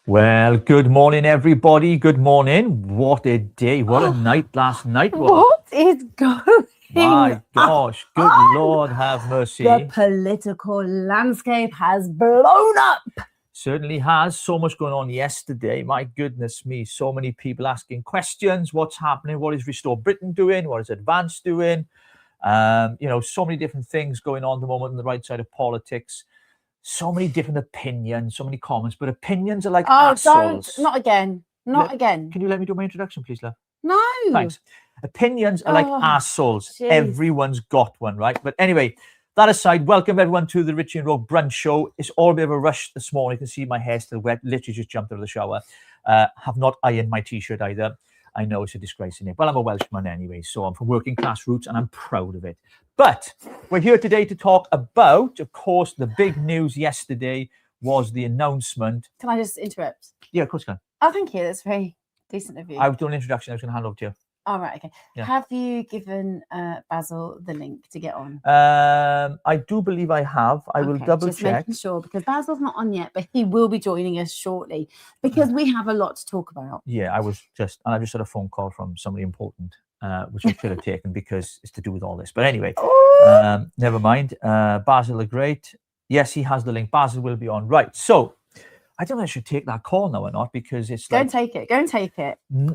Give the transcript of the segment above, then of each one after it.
Well, good morning, everybody. Good morning. What a day. What a night last night was. What is going My gosh. Good Lord have mercy. The political landscape has blown up. Certainly has. So much going on yesterday. My goodness me. So many people asking questions. What's happening? What is Restore Britain doing? What is Advance doing? So many different things going on at the moment on the right side of politics. So many different opinions, so many comments, but opinions are like assholes. Not again. Not again. Can you let me do my introduction, please, love? No. Thanks. Opinions are like assholes. Jeez. Everyone's got one, right? But anyway, that aside, welcome everyone to the Richie Rogue Brunch show. It's all a bit of a rush this morning. You can see my hair still wet. Literally just jumped out of the shower. Have not ironed my t-shirt either. I know it's a disgrace in it, but I'm a Welshman anyway, so I'm from working class roots and I'm proud of it. But we're here today to talk about, of course, the big news yesterday was the announcement. Can I just interrupt? Yeah, of course you can. Oh, thank you. That's very decent of you. I was doing an introduction. I was going to hand over to you. Oh, right. Okay. Yeah. Have you given Basil the link to get on? I do believe I have. I will double just check. Making sure, because Basil's not on yet, but he will be joining us shortly because we have a lot to talk about. Yeah, I just had a phone call from somebody important, which I should have taken because it's to do with all this. But anyway, never mind. Basil are great. Yes, he has the link. Basil will be on. Right. So I don't know if I should take that call now or not because it's Go and take it. I don't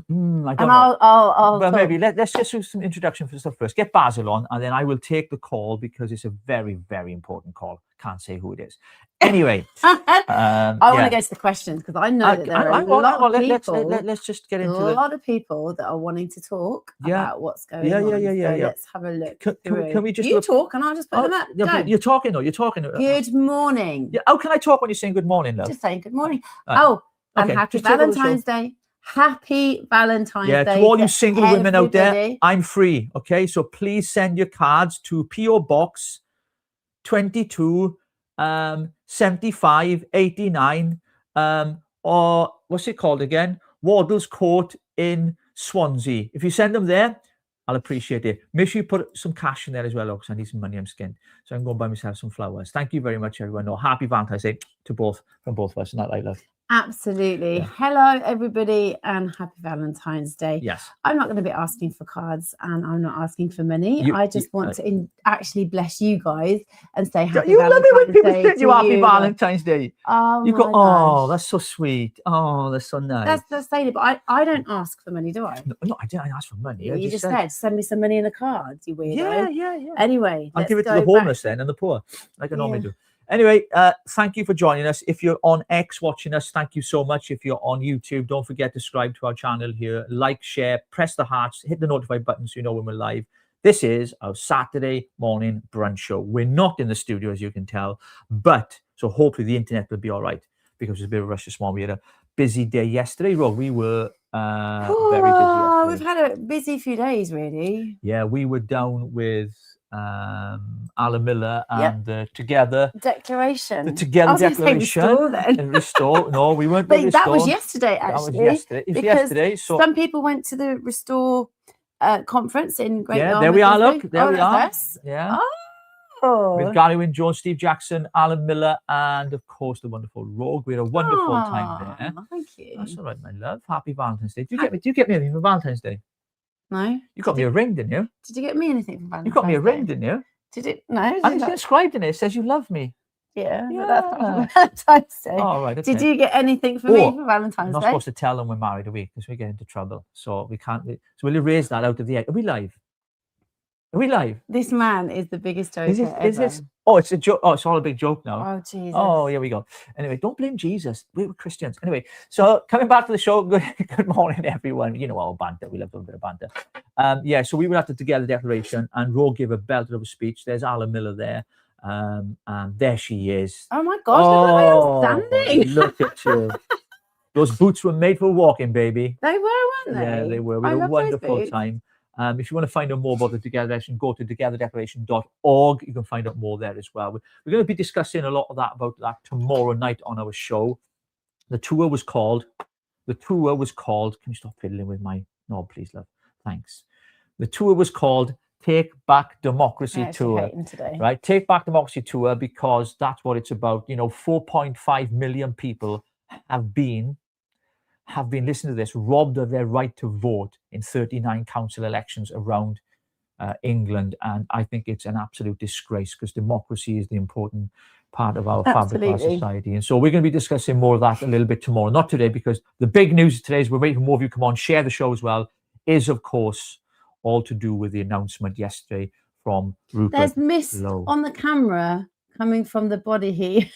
know. I'll well, maybe let's just do some introduction for stuff first. Get Basil on, and then I will take the call because it's a very, very important call. Can't say who it is. Anyway, I want to go to the questions because I know that there are a lot of people. Let's just get into a lot of people that are wanting to talk about what's going on. Yeah. Let's have a look. Can we just talk and I'll just put them up? Yeah, you're talking. Good morning. Yeah. Oh, can I talk when you're saying good morning, love? Just saying good morning. And happy Valentine's Day. Happy Valentine's Day. Yeah, to all you single women out there, I'm free. Okay, so please send your cards to PO Box 22 7589 or what's it called again? Wardle's Court in Swansea. If you send them there, I'll appreciate it. Make sure you put some cash in there as well, because I need some money. I'm skinned, so I'm going to buy myself some flowers. Thank you very much, everyone. Happy Valentine's Day to both from both of us. Isn't that right, love? Absolutely. Yeah. Hello, everybody, and happy Valentine's Day. Yes. I'm not going to be asking for cards, and I'm not asking for money. I just want to actually bless you guys and say happy Valentine's Day. You love it when people send you happy Valentine's Day. Oh, you go, oh, that's so sweet. Oh, that's so nice. That's it. But I don't ask for money, do I? No, I didn't ask for money. You just said send me some money in a card, you weirdo. Yeah. Anyway, I'll give it to the homeless then and the poor, like I normally do. Anyway, thank you for joining us. If you're on X watching us, thank you so much. If you're on YouTube, don't forget to subscribe to our channel here. Like, share, press the hearts, hit the notify button so you know when we're live. This is our Saturday morning brunch show. We're not in the studio, as you can tell, but so hopefully the internet will be all right because there's a bit of a rush this morning. We had a busy day yesterday, Rob. We were very busy yesterday. We've had a busy few days, really. Yeah, we were down with Alan Miller and the Together Declaration. The Together Declaration. Restore. No, we weren't. But that was yesterday, actually. That was yesterday. It's yesterday. So some people went to the Restore conference in Great Yarmouth. There we are. Look, there we are. Yeah. Oh. With Gary Wynne Jones, Steve Jackson, Alan Miller, and of course the wonderful Rogue. We had a wonderful time there. Thank you. That's all right, my love. Happy Valentine's Day. Do you get me anything for Valentine's Day? No. You got me a ring, didn't you? Did you get me anything for Valentine's Day? You got me a ring, didn't you? Did it? No. And it's inscribed in it. It says you love me. Yeah. But that's not Valentine's Day. Oh, right. Okay. Did you get anything for me for Valentine's Day? I'm not supposed to tell them we're married a week because we get into trouble. So we can't. So we'll erase that out of the air. Are we live? Are we live? This man is the biggest joke ever. Is this? Oh, it's a joke. Oh, it's all a big joke now. Oh, Jesus. Oh, here we go. Anyway, don't blame Jesus. We were Christians. Anyway, so coming back to the show. Good morning, everyone. You know our banter. We love a little bit of banter. So we were at the Together Declaration, and Ro gave a belter of a speech. There's Alan Miller there. And there she is. Oh my gosh, look at my standing. Look at you. Those boots were made for walking, baby. They were, weren't they? Yeah, they were. We had a wonderful time. If you want to find out more about the Together Declaration, go to togetherdeclaration.org. You can find out more there as well. We're going to be discussing a lot of that about that tomorrow night on our show. The tour was called, can you stop fiddling with my knob, please, love? Thanks. The tour was called Take Back Democracy Tour. Right? Take Back Democracy Tour, because that's what it's about. 4.5 million people have been have been, listen to this, robbed of their right to vote in 39 council elections around England. And I think it's an absolute disgrace, because democracy is the important part of our fabric of our society. And so we're going to be discussing more of that a little bit tomorrow. Not today, because the big news today is we're waiting for more of you to come on, share the show as well, is of course all to do with the announcement yesterday from Rupert There's mist Lowe. on the camera coming from the body heat.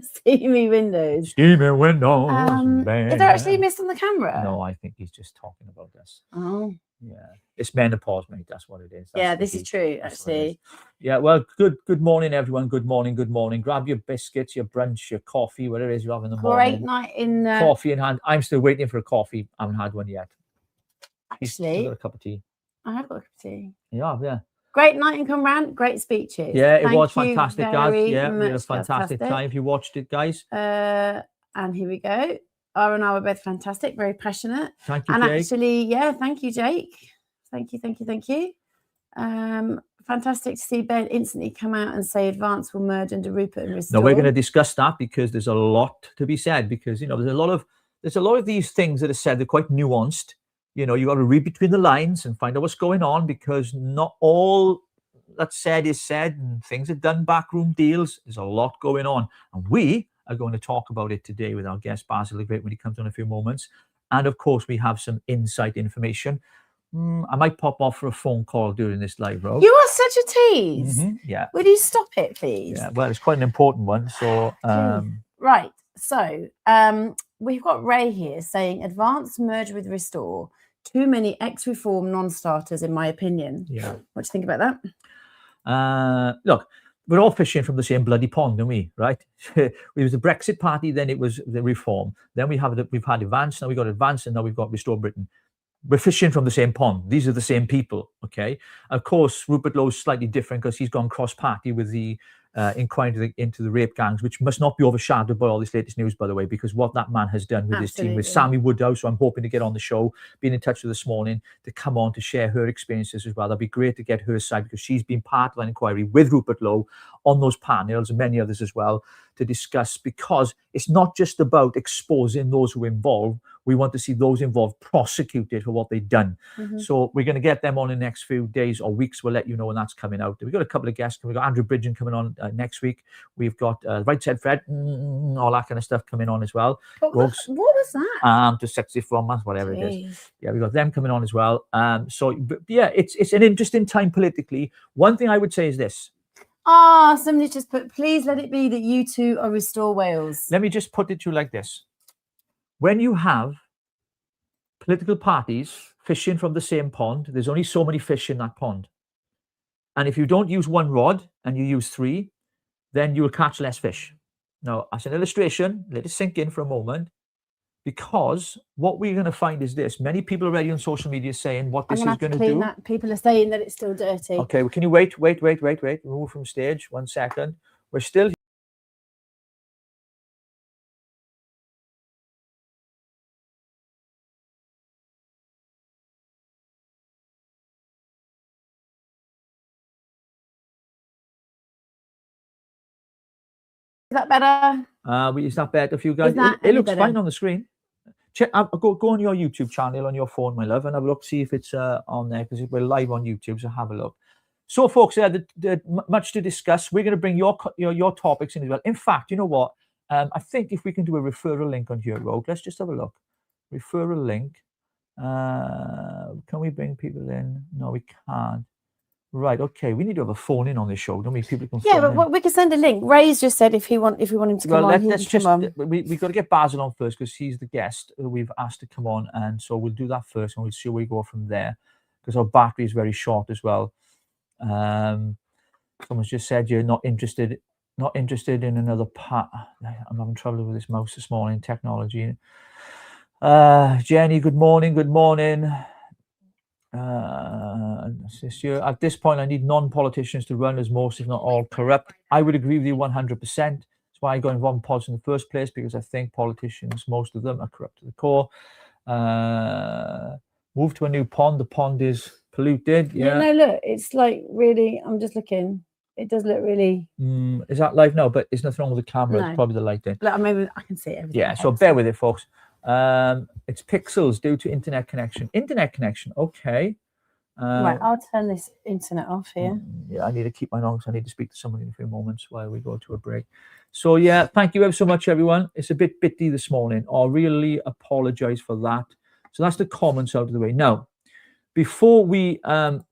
Steamy windows. Steamy windows. Is there actually mist on the camera? No, I think he's just talking about this. Oh. Yeah. It's menopause, mate. That's what it is. Yeah, this is true, actually. Yeah, well, good morning, everyone. Good morning. Grab your biscuits, your brunch, your coffee, whatever it is you have in the morning. Great night in... Coffee in hand. I'm still waiting for a coffee. I haven't had one yet. Actually... You've got a cup of tea. I have got a cup of tea. You have, yeah. Great night in Cumran. Great speeches. Yeah, it was fantastic, guys. Yeah, we had a fantastic time. If you watched it, guys. And here we go. Ara and I were both fantastic, very passionate. Thank you, and Jake. Actually, yeah, thank you, Jake. Thank you. Fantastic to see Ben instantly come out and say Advance will merge under Rupert and Restore. No, we're going to discuss that, because there's a lot to be said, because, you know, there's a lot of these things that are said, they're quite nuanced. You know, you got to read between the lines and find out what's going on, because not all that's said is said, and things are done, backroom deals. There's a lot going on, and we are going to talk about it today with our guest Basil when he comes on in a few moments. And of course, we have some inside information. I might pop off for a phone call during this live, Rogue. You are such a tease. Yeah. Will you stop it, please? Yeah. Well, it's quite an important one. So, right. So, we've got Ray here saying Advance merge with Restore. Too many ex-reform non-starters, in my opinion. Yeah. What do you think about that? Look, we're all fishing from the same bloody pond, don't we? Right? It was the Brexit Party, then it was the Reform. Then we've had Advance, now we've got Advance, and now we've got Restore Britain. We're fishing from the same pond. These are the same people, okay? Of course, Rupert Lowe is slightly different, because he's gone cross-party with the inquiry into the rape gangs, which must not be overshadowed by all this latest news, by the way, because what that man has done with his team, with Sammy Woodhouse, so I'm hoping to get on the show, been in touch with her this morning, to come on to share her experiences as well. That'd be great to get her side, because she's been part of that inquiry with Rupert Lowe on those panels, and many others as well, to discuss, because it's not just about exposing those who are involved. We want to see those involved prosecuted for what they've done. So we're going to get them on in the next few days or weeks. We'll let you know when that's coming out. We've got a couple of guests. We've got Andrew Bridgen coming on next week. We've got Right Said Fred, all that kind of stuff coming on as well. What was that? To Sexy Format, whatever it is. Yeah, we've got them coming on as well. So yeah, it's an interesting time politically. One thing I would say is this. Somebody just put, please let it be that you two are Restore Wales. Let me just put it to you like this. When you have political parties fishing from the same pond, there's only so many fish in that pond. And if you don't use one rod and you use three, then you will catch less fish. Now, as an illustration, let it sink in for a moment, because what we're going to find is this. Many people already on social media saying what this is going to do. People are saying that it's still dirty. Okay, well, can you wait? Move from stage 1 second. We're still Is that better? Is that better for you guys? It looks fine on the screen. Check. Go on your YouTube channel on your phone, my love, and have a look. See if it's on there, because we're live on YouTube. So have a look. So, folks, much to discuss. We're going to bring your topics in as well. In fact, you know what? I think if we can do a referral link on here, Rogue, let's just have a look. Referral link. Can we bring people in? No, we can't. Right, okay. We need to have a phone in on this show, don't we? People can phone in. But we can send a link. Ray's just said if we want him to come on, let's just we've got to get Basil on first, because he's the guest who we've asked to come on, and so we'll do that first, and we'll see where we go from there, because our battery is very short as well. Someone's just said you're not interested in another part. I'm having trouble with this mouse this morning. Technology. Jenny, good morning. At this point, I need non-politicians to run, as most, if not all, corrupt. I would agree with you 100%. That's why I got involved in politics in the first place, because I think politicians, most of them, are corrupt to the core. Move to a new pond. The pond is polluted. Yeah. No, look, it's like really. I'm just looking. It does look really. Is that live? No, but there's nothing wrong with the camera. No. It's probably the lighting. Look, maybe I can see everything. Yeah. So bear with it, folks. It's pixels due to internet connection. Internet connection, okay. Right, I'll turn this internet off here. Yeah, I need to keep my on because I need to speak to someone in a few moments while we go to a break. So yeah, thank you ever so much, everyone. It's a bit bitty this morning. I really apologize for that. So that's the comments out of the way. Now, before we have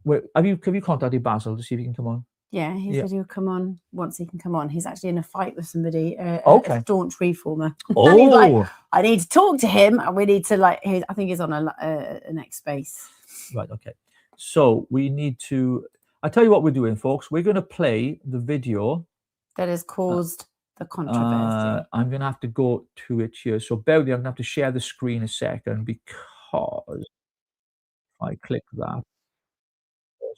you contacted Basil to see if he can come on? Yeah, he said he'll come on once he can come on. He's actually in a fight with somebody, Okay. a staunch reformer. Oh, and he's like, I need to talk to him, and we need to I think he's on a next space. Right. Okay. So we need to. I tell you what we're doing, folks. We're going to play the video that has caused the controversy. I'm going to have to go to it here. So bear with me. I'm going to have to share the screen a second because if I click that.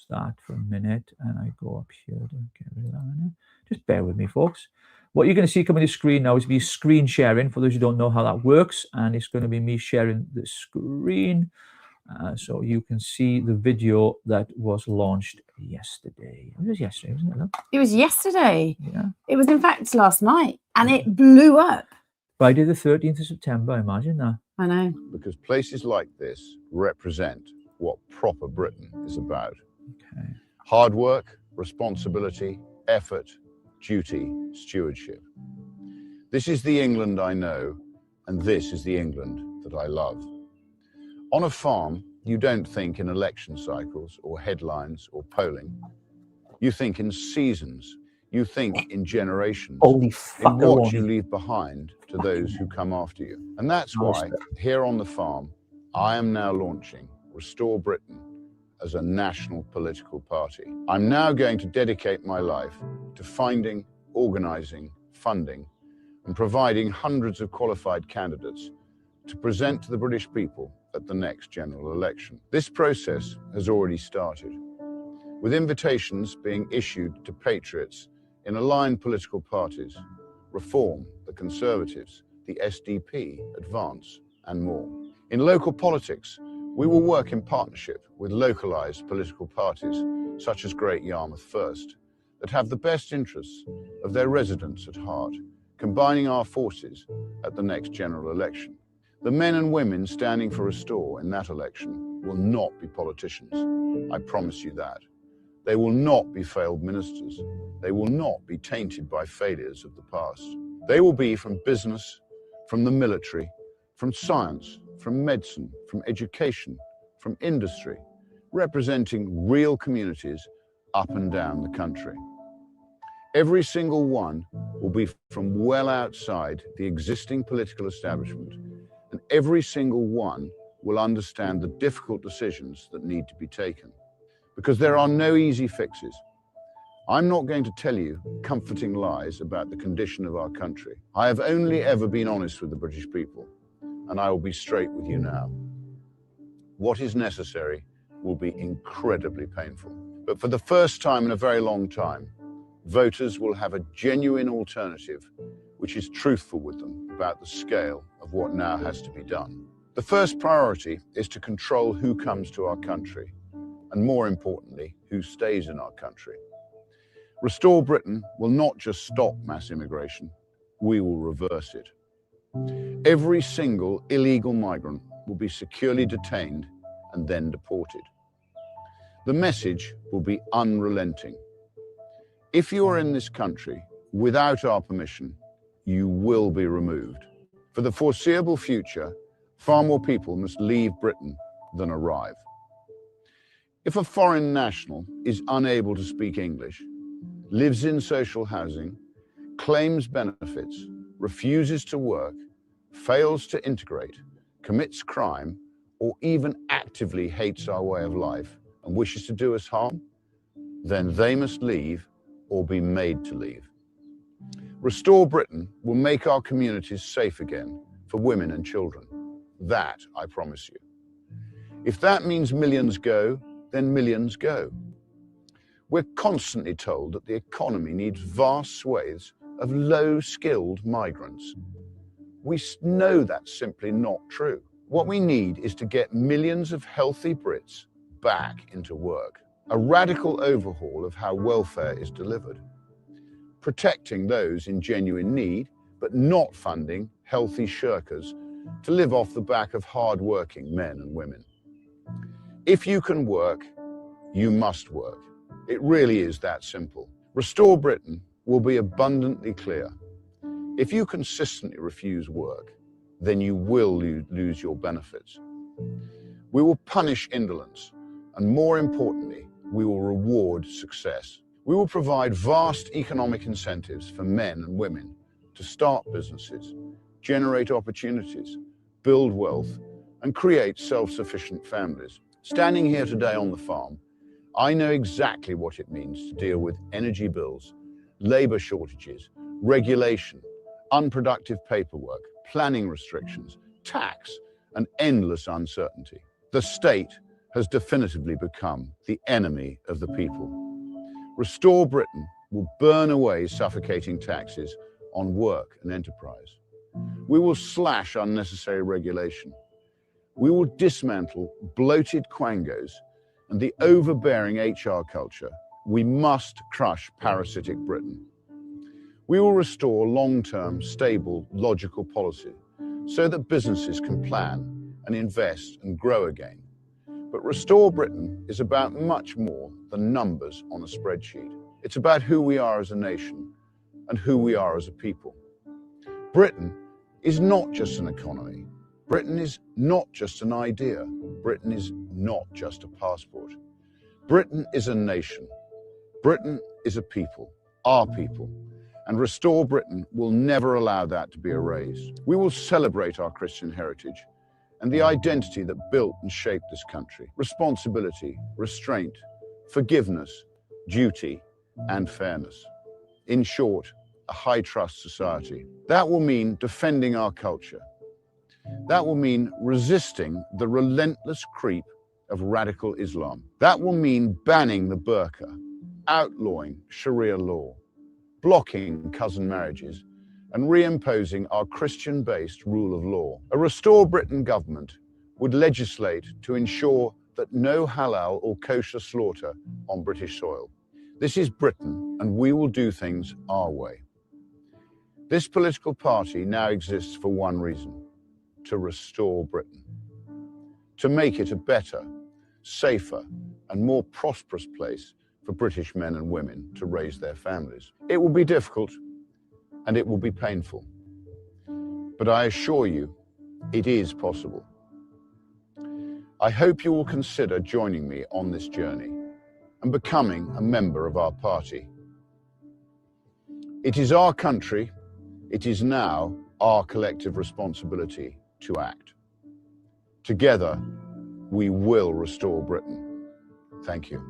That for a minute and I go up here to get rid of that. Just bear with me, folks. What you're going to see coming to the screen now is me screen sharing for those who don't know how that works, and it's going to be me sharing the screen so you can see the video that was launched yesterday. It was yesterday, wasn't it? Look? It was yesterday. Yeah. It was in fact last night, and it blew up. Friday the 13th of September, imagine that. I know. Because places like this represent what proper Britain is about. Okay. Hard work, responsibility, effort, duty, stewardship. This is the England I know, and this is the England that I love. On a farm, you don't think in election cycles or headlines or polling. You think in seasons. You think in generations. Holy fuck, in what you leave behind to those who come after you. And that's why here on the farm, I am now launching Restore Britain as a national political party. I'm now going to dedicate my life to finding, organizing, funding, and providing hundreds of qualified candidates to present to the British people at the next general election. This process has already started, with invitations being issued to patriots in aligned political parties, Reform, the Conservatives, the SDP, Advance, and more. In local politics, we will work in partnership with localized political parties, such as Great Yarmouth First, that have the best interests of their residents at heart, combining our forces at the next general election. The men and women standing for Restore in that election will not be politicians. I promise you that. They will not be failed ministers. They will not be tainted by failures of the past. They will be from business, from the military, from science, from medicine, from education, from industry, representing real communities up and down the country. Every single one will be from well outside the existing political establishment, and every single one will understand the difficult decisions that need to be taken. Because there are no easy fixes. I'm not going to tell you comforting lies about the condition of our country. I have only ever been honest with the British people, and I will be straight with you now. What is necessary will be incredibly painful. But for the first time in a very long time, voters will have a genuine alternative which is truthful with them about the scale of what now has to be done. The first priority is to control who comes to our country, and more importantly, who stays in our country. Restore Britain will not just stop mass immigration, we will reverse it. Every single illegal migrant will be securely detained and then deported. The message will be unrelenting. If you are in this country without our permission, you will be removed. For the foreseeable future, far more people must leave Britain than arrive. If a foreign national is unable to speak English, lives in social housing, claims benefits, refuses to work, fails to integrate, commits crime, or even actively hates our way of life and wishes to do us harm, then they must leave or be made to leave. Restore Britain will make our communities safe again for women and children. That I promise you. If that means millions go, then millions go. We're constantly told that the economy needs vast swathes of low-skilled migrants. We know that's simply not true. What we need is to get millions of healthy Brits back into work. A radical overhaul of how welfare is delivered. Protecting those in genuine need, but not funding healthy shirkers to live off the back of hard-working men and women. If you can work, you must work. It really is that simple. Restore Britain will be abundantly clear. If you consistently refuse work, then you will lose your benefits. We will punish indolence, and more importantly, we will reward success. We will provide vast economic incentives for men and women to start businesses, generate opportunities, build wealth, and create self-sufficient families. Standing here today on the farm, I know exactly what it means to deal with energy bills, labor shortages, regulation, unproductive paperwork, planning restrictions, tax, and endless uncertainty. The state has definitively become the enemy of the people. Restore Britain will burn away suffocating taxes on work and enterprise. We will slash unnecessary regulation. We will dismantle bloated quangos and the overbearing HR culture. We must crush parasitic Britain. We will restore long-term, stable, logical policy so that businesses can plan and invest and grow again. But Restore Britain is about much more than numbers on a spreadsheet. It's about who we are as a nation and who we are as a people. Britain is not just an economy. Britain is not just an idea. Britain is not just a passport. Britain is a nation. Britain is a people, our people. And Restore Britain will never allow that to be erased. We will celebrate our Christian heritage and the identity that built and shaped this country. Responsibility, restraint, forgiveness, duty, and fairness. In short, a high-trust society. That will mean defending our culture. That will mean resisting the relentless creep of radical Islam. That will mean banning the burqa, outlawing Sharia law, blocking cousin marriages, and reimposing our Christian-based rule of law. A Restore Britain government would legislate to ensure that no halal or kosher slaughter on British soil. This is Britain, and we will do things our way. This political party now exists for one reason: to restore Britain, to make it a better, safer, and more prosperous place for British men and women to raise their families. It will be difficult and it will be painful, but I assure you, it is possible. I hope you will consider joining me on this journey and becoming a member of our party. It is our country. It is now our collective responsibility to act. Together, we will restore Britain. Thank you.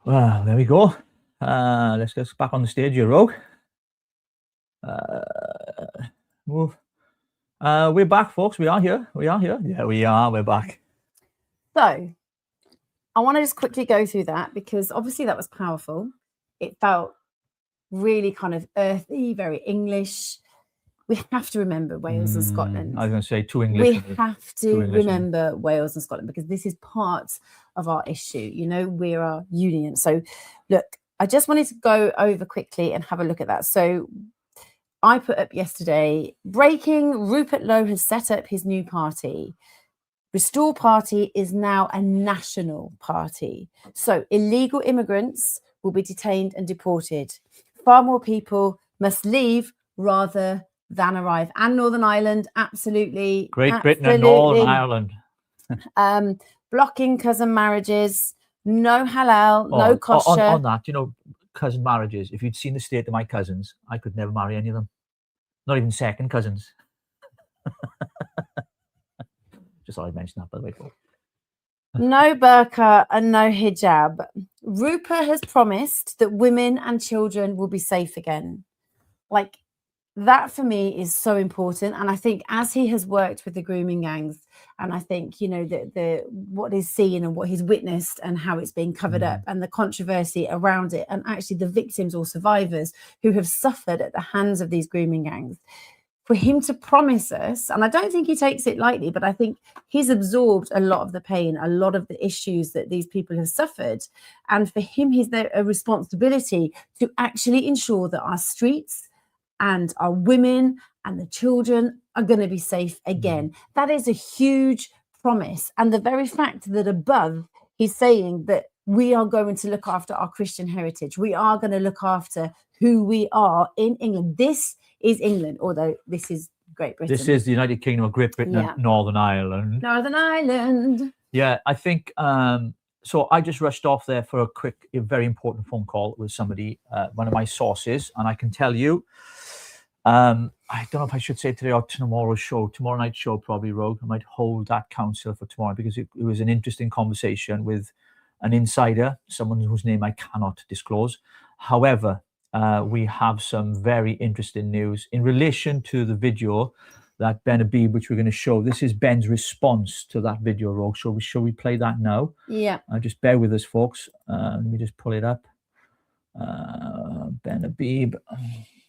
Well, there we go. Let's get back on the stage here, Rogue. Move. We're back, folks. We are here. We are here. Yeah, we are. We're back. So I want to just quickly go through that because obviously that was powerful. It felt really kind of earthy, very English. We have to remember Wales and Scotland. I was going to say two English. We have to remember Wales and Scotland because this is part of our issue. You know, we're our union. So look, I just wanted to go over quickly and have a look at that. So I put up yesterday, breaking, Rupert Lowe has set up his new party. Restore Party is now a national party. So illegal immigrants will be detained and deported. Far more people must leave rather than arrive. And Northern Ireland, absolutely. Great Britain and Northern Ireland. Blocking cousin marriages, no halal, no kosher. On that, you know, cousin marriages. If you'd seen the state of my cousins, I could never marry any of them. Not even second cousins. Just thought I'd mention that, by the way. No burqa and no hijab. Rupert has promised that women and children will be safe again. Like, that for me is so important. And I think as he has worked with the grooming gangs, and I think, you know, the what is seen and what he's witnessed and how it's being covered up and the controversy around it, and actually the victims or survivors who have suffered at the hands of these grooming gangs. for him to promise us, and I don't think he takes it lightly, but I think he's absorbed a lot of the pain, a lot of the issues that these people have suffered. And for him, he's there a responsibility to actually ensure that our streets and our women and the children are going to be safe again. That is a huge promise. And the very fact that above he's saying that we are going to look after our Christian heritage, we are going to look after who we are in England. This is England, although this is Great Britain. This is the United Kingdom of Great Britain and Northern Ireland. Northern Ireland. Yeah, I think, so I just rushed off there for a very important phone call with somebody, one of my sources, and I can tell you, I don't know if I should say today or tomorrow night's show, probably, Rogue. I might hold that counsel for tomorrow because it was an interesting conversation with an insider, someone whose name I cannot disclose. However, we have some very interesting news in relation to the video that Ben Habib, which we're going to show. This is Ben's response to that video, Rogue. Shall we play that now? Yeah. Just bear with us, folks. Let me just pull it up. Ben Habib.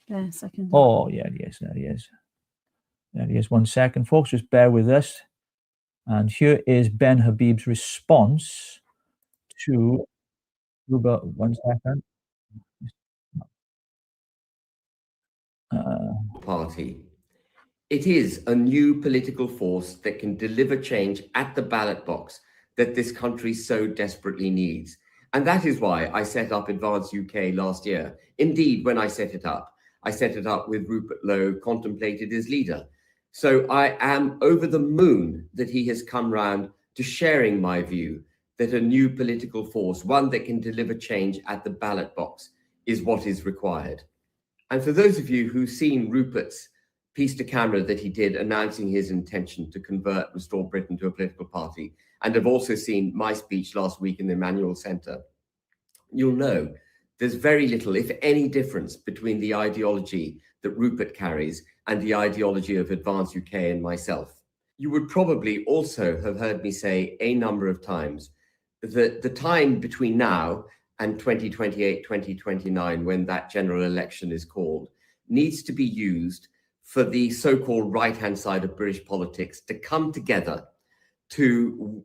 Yeah, second. Oh, yeah, yes, there he is. There he is. 1 second, folks. Just bear with us. And here is Ben Habib's response to Rupert. 1 second. Party. It is a new political force that can deliver change at the ballot box that this country so desperately needs. And that is why I set up Advance UK last year. Indeed, when I set it up with Rupert Lowe contemplated as leader. So I am over the moon that he has come round to sharing my view that a new political force, one that can deliver change at the ballot box, is what is required. And for those of you who've seen Rupert's piece to camera that he did announcing his intention to convert Restore Britain to a political party, and have also seen my speech last week in the Emmanuel Centre, you'll know there's very little, if any, difference between the ideology that Rupert carries and the ideology of Advance UK and myself. You would probably also have heard me say a number of times that the time between now and 2028, 2029, when that general election is called, needs to be used for the so-called right-hand side of British politics to come together to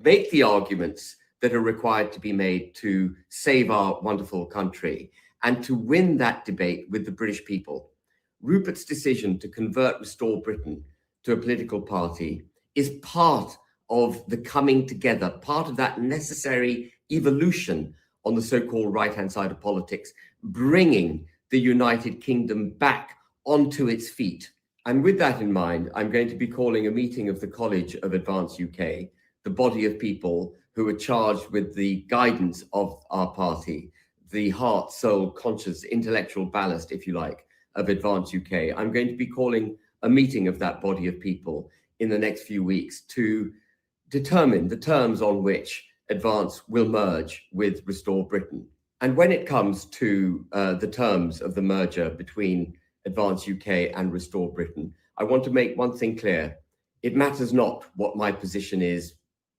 make the arguments that are required to be made to save our wonderful country and to win that debate with the British people. Rupert's decision to convert Restore Britain to a political party is part of the coming together, part of that necessary evolution on the so-called right-hand side of politics, bringing the United Kingdom back onto its feet. And with that in mind, I'm going to be calling a meeting of the College of Advance UK, the body of people who are charged with the guidance of our party, the heart, soul, conscience, intellectual ballast, if you like, of Advance UK. I'm going to be calling a meeting of that body of people in the next few weeks to determine the terms on which Advance will merge with Restore Britain. And when it comes to the terms of the merger between Advance UK and Restore Britain, I want to make one thing clear. It matters not what my position is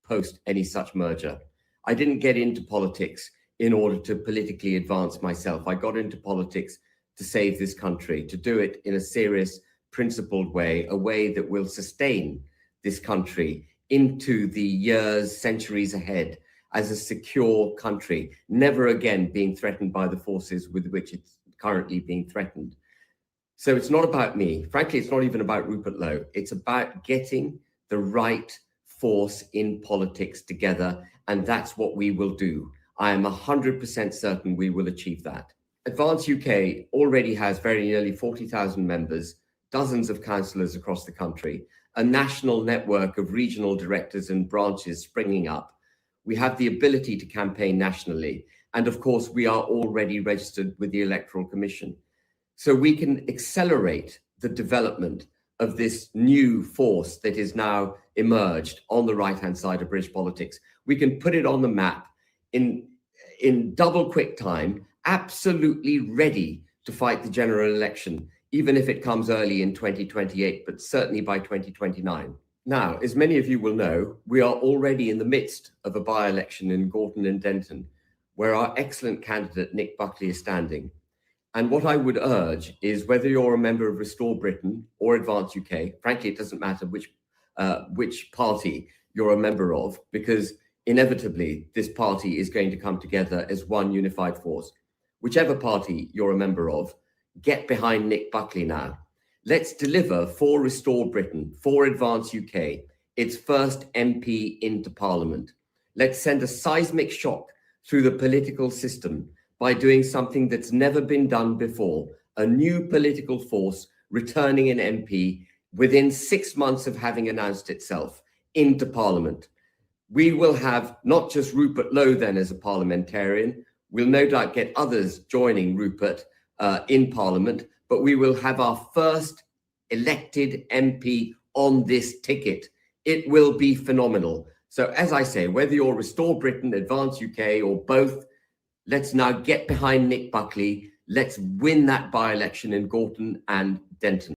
post any such merger. I didn't get into politics in order to politically advance myself. I got into politics to save this country, to do it in a serious, principled way, a way that will sustain this country into the years, centuries ahead as a secure country, never again being threatened by the forces with which it's currently being threatened. So it's not about me. Frankly, it's not even about Rupert Lowe. It's about getting the right force in politics together, and that's what we will do. I am 100% certain we will achieve that. Advance UK already has very nearly 40,000 members, dozens of councillors across the country, a national network of regional directors and branches springing up. We have the ability to campaign nationally. And of course, we are already registered with the Electoral Commission. So we can accelerate the development of this new force that is now emerged on the right-hand side of British politics. We can put it on the map in double quick time, absolutely ready to fight the general election, even if it comes early in 2028, but certainly by 2029. Now, as many of you will know, we are already in the midst of a by-election in Gorton and Denton, where our excellent candidate, Nick Buckley, is standing. And what I would urge is whether you're a member of Restore Britain or Advance UK, frankly, it doesn't matter which party you're a member of, because inevitably this party is going to come together as one unified force. Whichever party you're a member of, get behind Nick Buckley now. Let's deliver for Restore Britain, for Advance UK, its first MP into Parliament. Let's send a seismic shock through the political system by doing something that's never been done before, a new political force returning an MP within 6 months of having announced itself into Parliament. We will have not just Rupert Lowe then as a parliamentarian, we'll no doubt get others joining Rupert in Parliament, but we will have our first elected MP on this ticket. It will be phenomenal. So as I say, whether you're Restore Britain, Advance UK or both, let's now get behind Nick Buckley. Let's win that by-election in Gorton and Denton.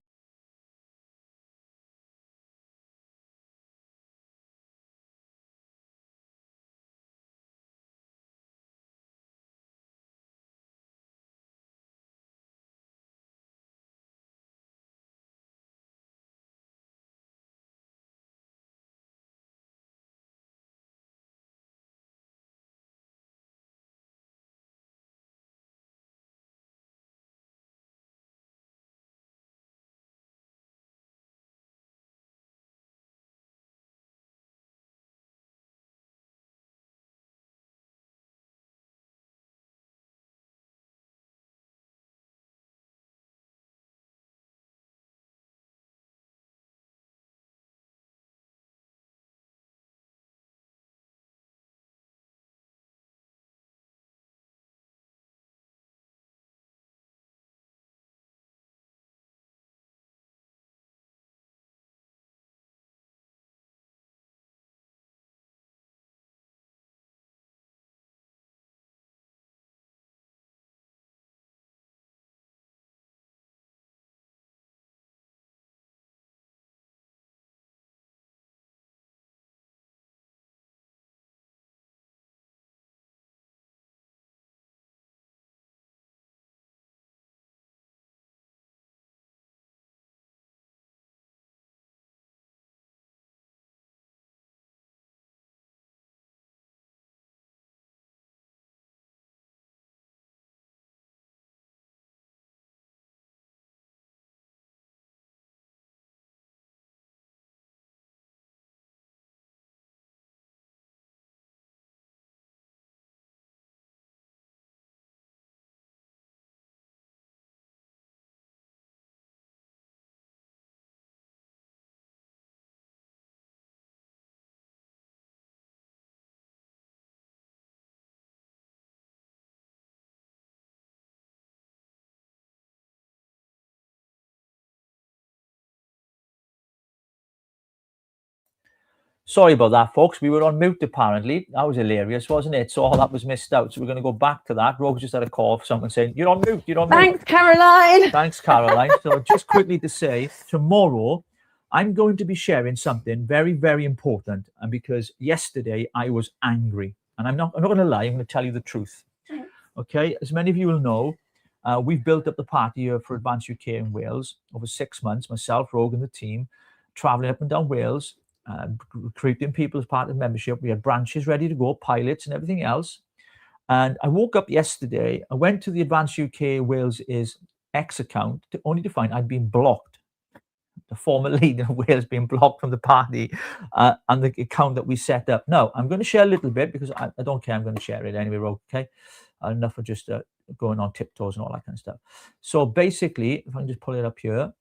Sorry about that, folks. We were on mute, apparently. That was hilarious, wasn't it? So all that was missed out. So we're going to go back to that. Rogue just had a call of someone saying, you're on mute, you're on mute. Thanks, Caroline. Thanks, Caroline. So just quickly to say, tomorrow, I'm going to be sharing something very, very important. And because yesterday I was angry. And I'm not going to lie, I'm going to tell you the truth. Okay, as many of you will know, we've built up the party here for Advance UK in Wales over 6 months, myself, Rogue and the team, traveling up and down Wales, recruiting people as part of membership. We had branches ready to go, pilots and everything else. And I woke up yesterday, I went to the Advance UK Wales' X account only to find I'd been blocked. The former leader of Wales being blocked from the party and the account that we set up. Now, I'm going to share a little bit because I don't care. I'm going to share it anyway, Rogue, okay? Enough of just going on tiptoes and all that kind of stuff. So basically, if I can just pull it up here,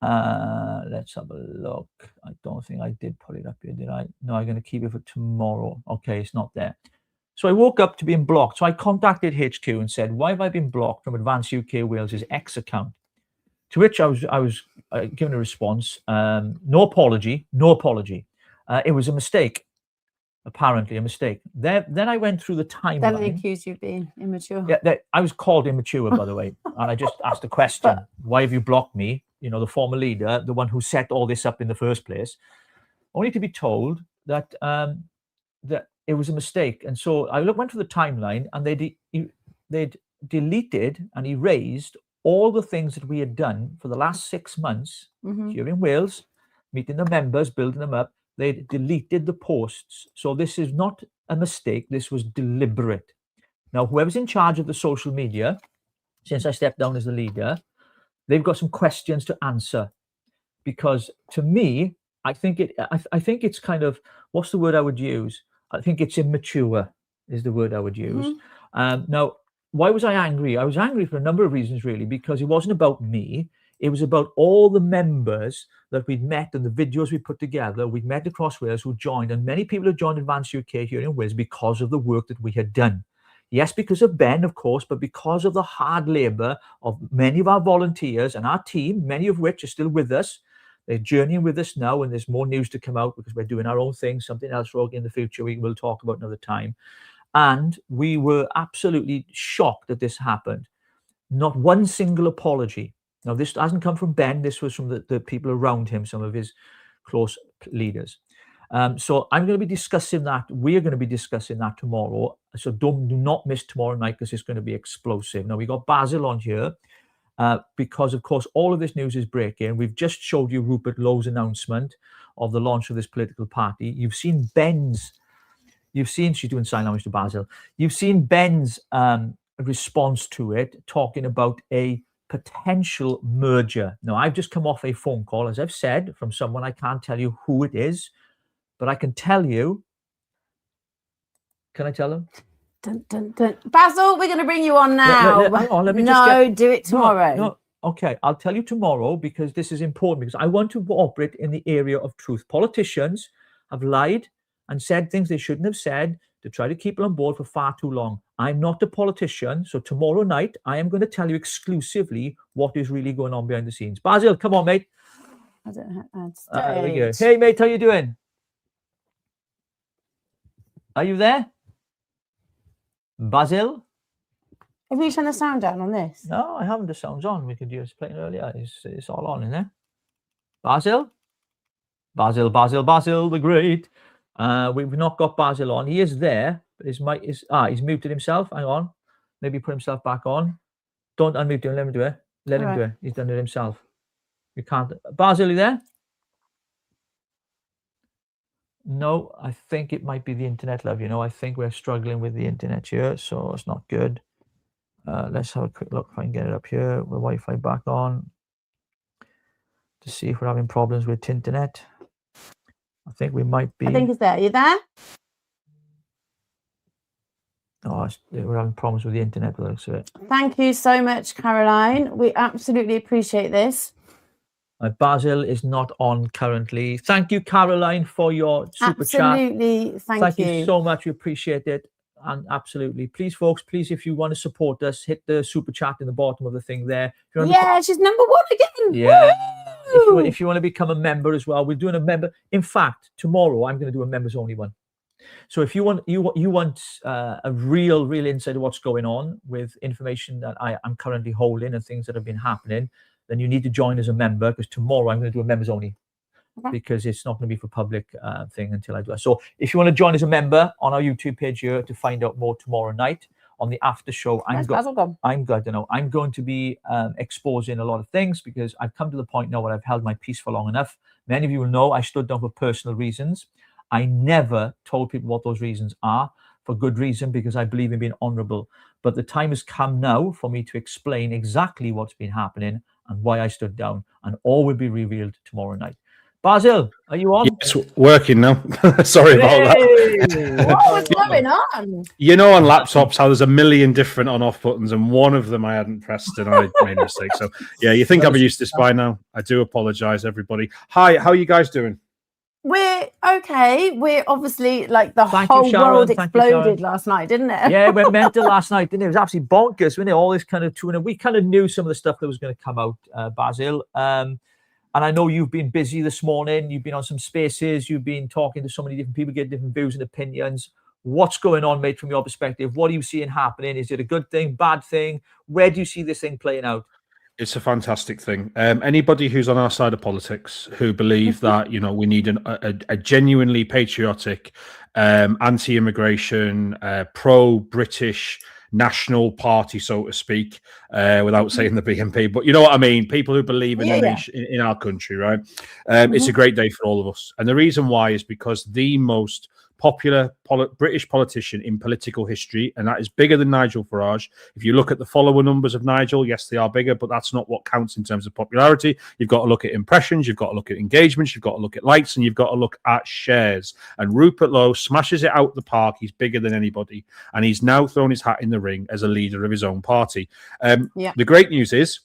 let's have a look. I don't think I did put it up here, did I? No, I'm going to keep it for tomorrow. Okay, it's not there. So I woke up to being blocked. So I contacted HQ and said, why have I been blocked from Advance UK Wales' X account? To which I was given a response, no apology, no apology. It was a mistake, apparently a mistake. Then I went through the timeline. Then they accused you of being immature. Yeah, I was called immature, by the way. And I just asked the question, why have you blocked me? You know, the former leader, the one who set all this up in the first place, only to be told that that it was a mistake. And so I went through the timeline and they'd deleted and erased all the things that we had done for the last 6 months here in Wales, meeting the members, building them up. They deleted the posts. So this is not a mistake. This was deliberate. Now, whoever's in charge of the social media, since I stepped down as the leader, they've got some questions to answer. Because to me, I think it's kind of, what's the word I would use? I think it's immature is the word I would use. Now, why was I angry? I was angry for a number of reasons, really, because it wasn't about me. It was about all the members that we'd met and the videos we put together. We'd met across Wales who joined, and many people have joined Advance UK here in Wales because of the work that we had done. Yes, because of Ben, of course, but because of the hard labour of many of our volunteers and our team, many of which are still with us. They're journeying with us now, and there's more news to come out because we're doing our own thing, something else, Rogue, in the future we will talk about another time. And we were absolutely shocked that this happened. Not one single apology. Now, this hasn't come from Ben. This was from the people around him, some of his close leaders. So I'm going to be discussing that. We're going to be discussing that tomorrow. So do not miss tomorrow night because it's going to be explosive. Now, we got Basil on here because, of course, all of this news is breaking. We've just showed you Rupert Lowe's announcement of the launch of this political party. You've seen Ben's. You've seen, she's doing sign language to Basil. You've seen Ben's response to it, talking about a potential merger. Now, I've just come off a phone call, as I've said, from someone. I can't tell you who it is, but I can tell you. Can I tell them? Dun, dun, dun. Basil, we're going to bring you on now. Hang on, let me do it tomorrow. No, okay, I'll tell you tomorrow because this is important, because I want to operate in the area of truth. Politicians have lied and said things they shouldn't have said to try to keep people on board for far too long. I'm not a politician, so tomorrow night I am going to tell you exclusively what is really going on behind the scenes. Basil, come on, mate. I don't know. There we go. Hey, mate, how you doing? Are you there? Basil? Have you turned the sound down on this? No, I haven't. The sound's on. We could just play it earlier. It's all on in there. Basil? Basil the Great. We've not got Basil on. He is there, but his mic is he's muted himself. Hang on. Maybe put himself back on. Don't unmute him. Let him do it. Let him do it. He's done it himself. You can't. Basil, are you there? No, I think it might be the internet, love. You know, I think we're struggling with the internet here, so it's not good. Let's have a quick look if I can get it up here. With Wi-Fi back on to see if we're having problems with internet. I think we might be. I think it's there. Are you there? Oh, we're having problems with the internet by the looks of it. Thank you so much, Caroline. We absolutely appreciate this. Basil is not on currently. Thank you, Caroline, for your super chat. Absolutely. Thank you so much. We appreciate it. And absolutely. Please, folks, if you want to support us, hit the super chat in the bottom of the thing there. Yeah, she's number one again. Yeah. If you want to become a member as well, we're doing a member. In fact, tomorrow I'm going to do a members only one. So if you want a real insight of what's going on with information that I'm currently holding and things that have been happening, then you need to join as a member, because tomorrow I'm going to do a members only. Because it's not going to be for public thing until I do it. So if you want to join as a member on our YouTube page here to find out more tomorrow night on the after show, I'm going to be exposing a lot of things, because I've come to the point now where I've held my peace for long enough. Many of you will know I stood down for personal reasons. I never told people what those reasons are, for good reason, because I believe in being honourable. But the time has come now for me to explain exactly what's been happening and why I stood down, and all will be revealed tomorrow night. Basil, are you on? It's working now. Sorry about that. What was going on? You know, on laptops, how there's a million different on-off buttons, and one of them I hadn't pressed, and I made a mistake. So, yeah, you think I'm used to this by now. I do apologise, everybody. Hi, how are you guys doing? We're okay. We're obviously like the whole world exploded last night, didn't it? Yeah, it went mental last night, didn't it? It was absolutely bonkers, wasn't it? All this kind of tune. We kind of knew some of the stuff that was going to come out, Basil. And I know you've been busy this morning. You've been on some spaces. You've been talking to so many different people, getting different views and opinions. What's going on, mate, from your perspective? What are you seeing happening? Is it a good thing, bad thing? Where do you see this thing playing out? It's a fantastic thing. Anybody who's on our side of politics who believe that, you know, we need a genuinely patriotic, anti-immigration, pro-British national party, so to speak, without saying the BNP, but you know what I mean. People who believe in the nation, in our country, right? It's a great day for all of us, and the reason why is because the most popular British politician in political history, and that is bigger than Nigel Farage. If you look at the follower numbers of Nigel, yes, they are bigger, but that's not what counts in terms of popularity. You've got to look at impressions, you've got to look at engagements, you've got to look at likes, and you've got to look at shares. And Rupert Lowe smashes it out the park. He's bigger than anybody, and he's now thrown his hat in the ring as a leader of his own party. The great news is,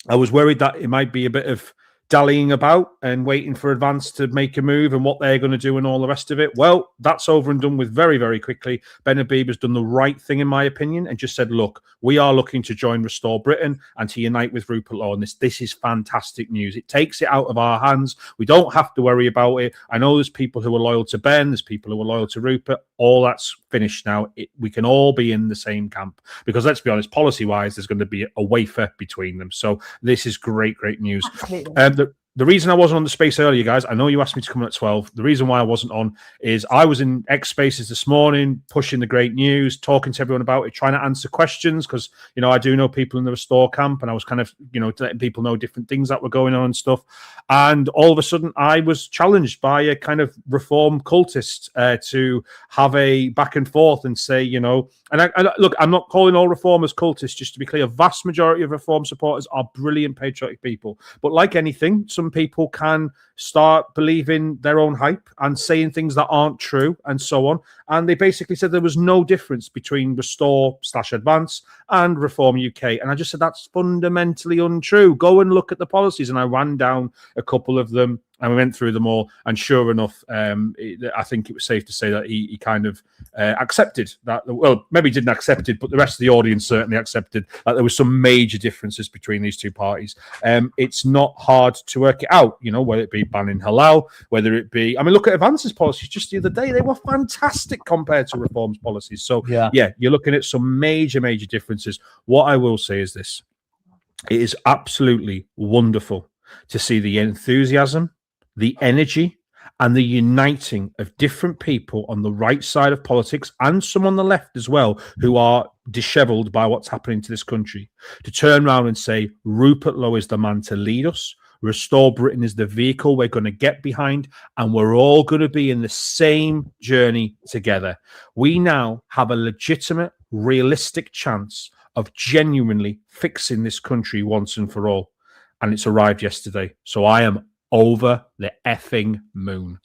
I was worried that it might be a bit of dallying about and waiting for Advance to make a move and what they're going to do and all the rest of it. Well, that's over and done with very, very quickly. Ben Habib has done the right thing, in my opinion, and just said, look, we are looking to join Restore Britain and to unite with Rupert Lowe. And this is fantastic news. It takes it out of our hands. We don't have to worry about it. I know there's people who are loyal to Ben. There's people who are loyal to Rupert. All that's finished now. We can all be in the same camp because, let's be honest, policy-wise, there's going to be a wafer between them. So this is great, great news. The reason I wasn't on the space earlier, guys, I know you asked me to come on at 12. The reason why I wasn't on is I was in X Spaces this morning, pushing the great news, talking to everyone about it, trying to answer questions because, you know, I do know people in the Restore camp and I was kind of, you know, letting people know different things that were going on and stuff. And all of a sudden I was challenged by a kind of reform cultist to have a back and forth and say, you know, and look, I'm not calling all reformers cultists, just to be clear. Vast majority of reform supporters are brilliant, patriotic people. But like anything, some people can start believing their own hype and saying things that aren't true and so on. And they basically said there was no difference between Restore/Advance and Reform UK. And I just said, that's fundamentally untrue. Go and look at the policies. And I ran down a couple of them and we went through them all. And sure enough, I think it was safe to say that he kind of accepted that. Well, maybe didn't accept it, but the rest of the audience certainly accepted that there was some major differences between these two parties. It's not hard to work it out, you know, whether it be banning halal, whether it be, I mean, look at Advance's policies just the other day. They were fantastic compared to Reform's policies. So, yeah, you're looking at some major, major differences. What I will say is this. It is absolutely wonderful to see the enthusiasm, the energy, and the uniting of different people on the right side of politics and some on the left as well who are disheveled by what's happening to this country, to turn around and say, Rupert Lowe is the man to lead us. Restore Britain is the vehicle we're going to get behind, and we're all going to be in the same journey together. We now have a legitimate, realistic chance of genuinely fixing this country once and for all. And it's arrived yesterday. So I am over the effing moon.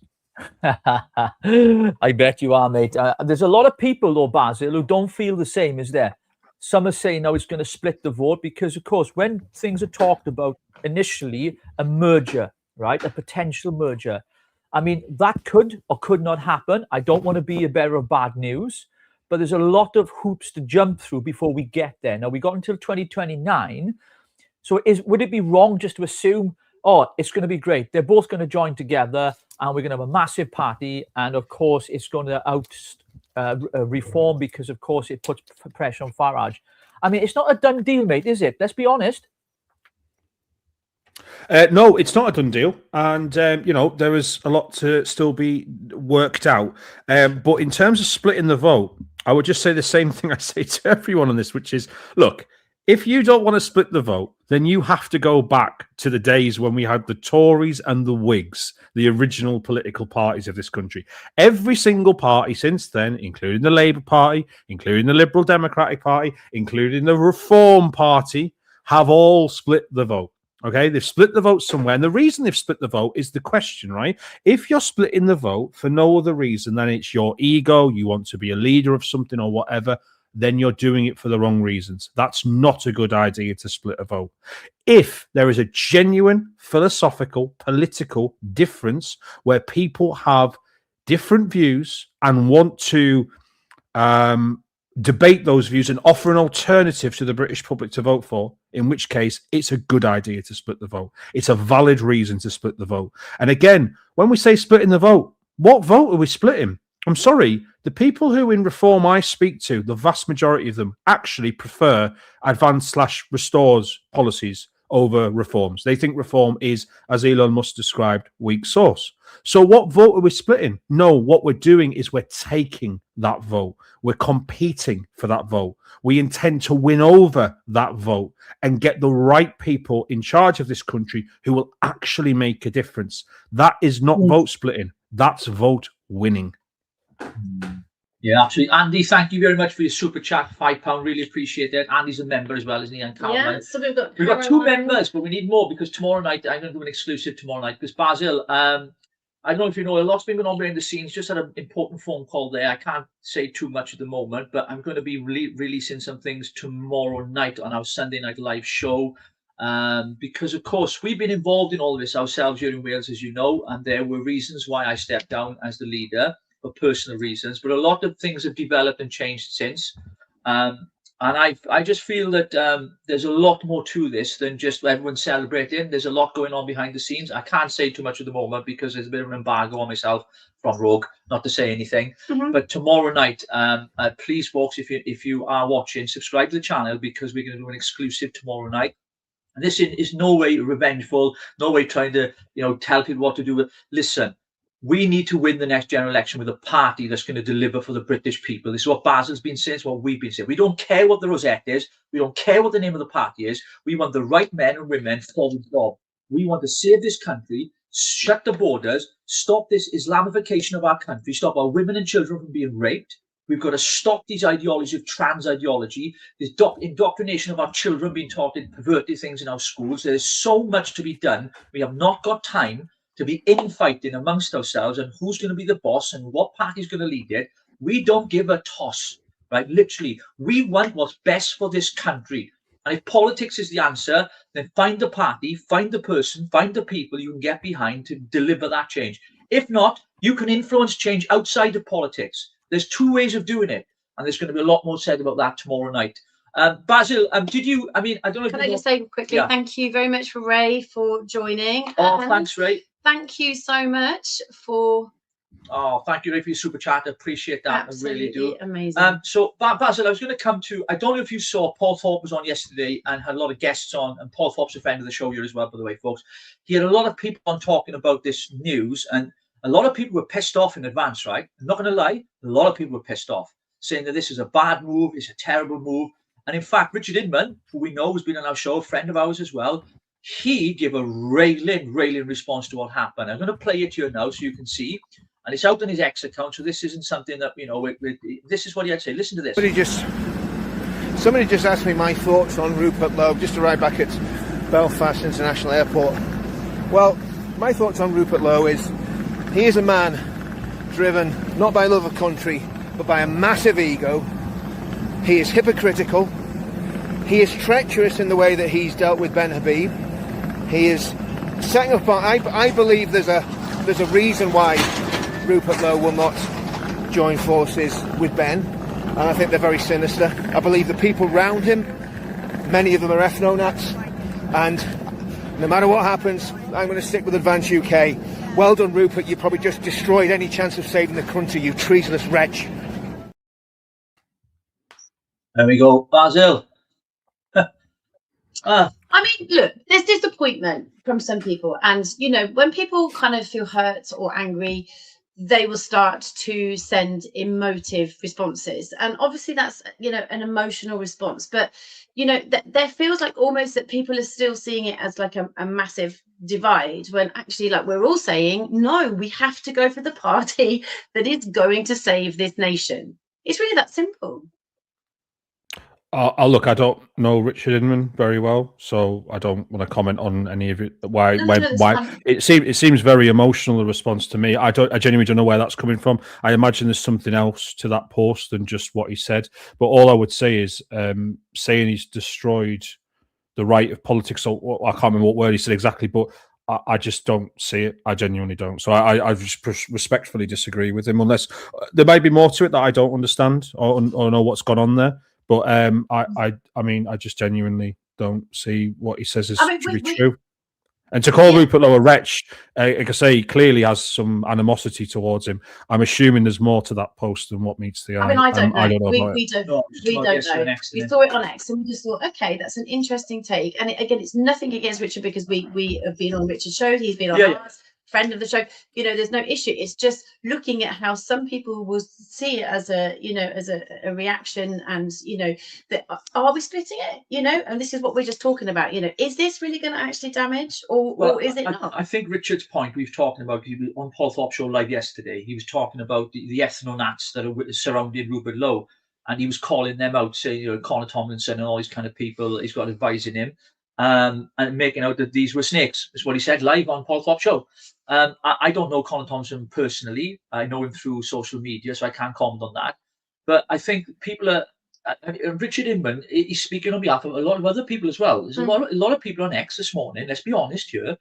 I bet you are, mate. There's a lot of people, though, Basil, who don't feel the same, is there? Some are saying now it's going to split the vote because, of course, when things are talked about initially, a merger, right, a potential merger, I mean, that could or could not happen. I don't want to be a bearer of bad news, but there's a lot of hoops to jump through before we get there. Now, we got until 2029. So would it be wrong just to assume, oh, it's going to be great, they're both going to join together and we're going to have a massive party, and of course it's going to reform because of course it puts pressure on Farage? I mean, it's not a done deal, mate, is it? Let's be honest. No, it's not a done deal, and you know, there is a lot to still be worked out, but in terms of splitting the vote, I would just say the same thing I say to everyone on this, which is, look, if you don't want to split the vote, then you have to go back to the days when we had the Tories and the Whigs, the original political parties of this country. Every single party since then, including the Labour Party, including the Liberal Democratic Party, including the Reform Party, have all split the vote. Okay, they've split the vote somewhere. And the reason they've split the vote is the question, right? If you're splitting the vote for no other reason than it's your ego, you want to be a leader of something or whatever, then you're doing it for the wrong reasons. That's not a good idea to split a vote. If there is a genuine philosophical, political difference where people have different views and want to debate those views and offer an alternative to the British public to vote for, in which case it's a good idea to split the vote. It's a valid reason to split the vote. And again, when we say splitting the vote, what vote are we splitting? I'm sorry, the people who in Reform I speak to, the vast majority of them actually prefer Advance/Restore's policies over reforms. They think reform is, as Elon Musk described, weak sauce. So what vote are we splitting? No, what we're doing is we're taking that vote. We're competing for that vote. We intend to win over that vote and get the right people in charge of this country who will actually make a difference. That is not vote splitting. That's vote winning. Yeah, absolutely. Andy, thank you very much for your super chat, £5. Really appreciate that. Andy's a member as well, isn't he? And Caroline. Yeah, so we've got 2 members, but we need more because tomorrow night I'm going to do an exclusive tomorrow night. Because Basil, I don't know if you know, a lot's been going on behind the scenes. Just had an important phone call there. I can't say too much at the moment, but I'm going to be releasing some things tomorrow night on our Sunday Night Live show. Because, of course, we've been involved in all of this ourselves here in Wales, as you know, and there were reasons why I stepped down as the leader for personal reasons. But a lot of things have developed and changed since. And I just feel that there's a lot more to this than just everyone celebrating. There's a lot going on behind the scenes. I can't say too much at the moment because there's a bit of an embargo on myself from Rogue, not to say anything. But tomorrow night, please, folks, if you are watching, subscribe to the channel because we're going to do an exclusive tomorrow night. And this is no way revengeful, no way trying to tell people what to do. Listen, we need to win the next general election with a party that's going to deliver for the British people. This is what Basil's been saying. It's what we've been saying. We don't care what the rosette is. We don't care what the name of the party is. We want the right men and women for the job. We want to save this country, shut the borders, stop this Islamification of our country, stop our women and children from being raped. We've got to stop these ideologies of trans ideology, this indoctrination of our children being taught in perverted things in our schools. There is so much to be done. We have not got time to be infighting amongst ourselves and who's going to be the boss and what party is going to lead it. We don't give a toss, right? Literally, we want what's best for this country. And if politics is the answer, then find the party, find the person, find the people you can get behind to deliver that change. If not, you can influence change outside of politics. There's 2 ways of doing it. And there's going to be a lot more said about that tomorrow night. Basil, I don't know if Can I just say quickly, thank you very much for Ray for joining. Oh, thanks, Ray. Thank you so much for... Oh, thank you, Ray, for your super chat. I appreciate that. Absolutely, I really do. Amazing. So, Basil, I was going to come to... I don't know if you saw, Paul Thorpe was on yesterday and had a lot of guests on. And Paul Thorpe's a friend of the show here as well, by the way, folks. He had a lot of people on talking about this news. And a lot of people were pissed off in advance, right? I'm not going to lie. A lot of people were pissed off, saying that this is a bad move. It's a terrible move. And in fact, Richard Inman, who we know has been on our show, a friend of ours as well, he gave a railing response to what happened. I'm going to play it here now so you can see. And it's out on his X account, so this isn't something that, this is what he had to say. Listen to this. Somebody just asked me my thoughts on Rupert Lowe, just arrived back at Belfast International Airport. Well, my thoughts on Rupert Lowe is he is a man driven not by love of country, but by a massive ego. He is hypocritical. He is treacherous in the way that he's dealt with Ben Habib. He is setting up. I believe there's a reason why Rupert Lowe will not join forces with Ben, and I think they're very sinister. I believe the people around him, many of them are ethno-nats, and no matter what happens, I'm going to stick with Advance UK. Well done, Rupert. You probably just destroyed any chance of saving the country, you treasonous wretch. There we go, Basil. I mean, look, there's disappointment from some people. And, when people kind of feel hurt or angry, they will start to send emotive responses. And obviously that's, an emotional response. But, there feels like almost that people are still seeing it as like a massive divide, when actually, like, we're all saying, no, we have to go for the party that is going to save this nation. It's really that simple. Look, I don't know Richard Inman very well, so I don't want to comment on any of it. Why it seems very emotional, the response to me. I genuinely don't know where that's coming from. I imagine there's something else to that post than just what he said. But all I would say is saying he's destroyed the right of politics. So I can't remember what word he said exactly, but I just don't see it. I genuinely don't. So I just respectfully disagree with him, unless there might be more to it that I don't understand or know what's gone on there. But I mean, I just genuinely don't see what he says is to be true. And to call Rupert Lowe a wretch, like I say, he clearly has some animosity towards him. I'm assuming there's more to that post than what meets the eye. I mean, I don't know. I don't know. We don't know. We saw it on X and we just thought, okay, that's an interesting take. And again, it's nothing against Richard because we have been on Richard's show. He's been on ours. Friend of the show, there's no issue. It's just looking at how some people will see it as a reaction, and that are we splitting it, and this is what we're just talking about. Is this really going to actually damage, or is it not? I think Richard's point we've talking about on Paul Thorpe's show live yesterday, he was talking about the ethno-nats that are surrounding Rupert Lowe, and he was calling them out, saying Connor Tomlinson and all these kind of people he's got advising him, and making out that these were snakes. Is what he said live on Paul Thorpe's show. I don't know Connor Thompson personally. I know him through social media, so I can't comment on that. But I think people are... Richard Inman, he's speaking on behalf of a lot of other people as well. There's a lot of people on X this morning, let's be honest here,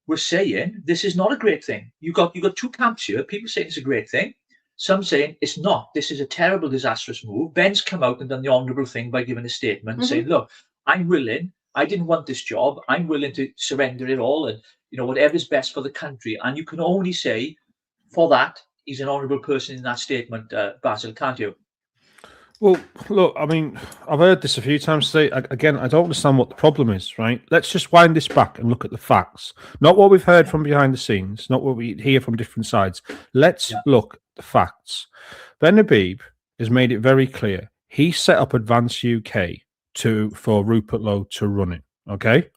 were saying this is not a great thing. You got two camps here. People saying it's a great thing. Some saying it's not. This is a terrible, disastrous move. Ben's come out and done the honourable thing by giving a statement saying, look, I'm willing. I didn't want this job. I'm willing to surrender it all and whatever's best for the country. And you can only say for that he's an honourable person in that statement, Basil, can't you? Well, look, I mean, I've heard this a few times today. Again, I don't understand what the problem is, right? Let's just wind this back and look at the facts. Not what we've heard from behind the scenes, not what we hear from different sides. Let's look at the facts. Ben Habib has made it very clear. He set up Advance UK for Rupert Lowe to run it, okay?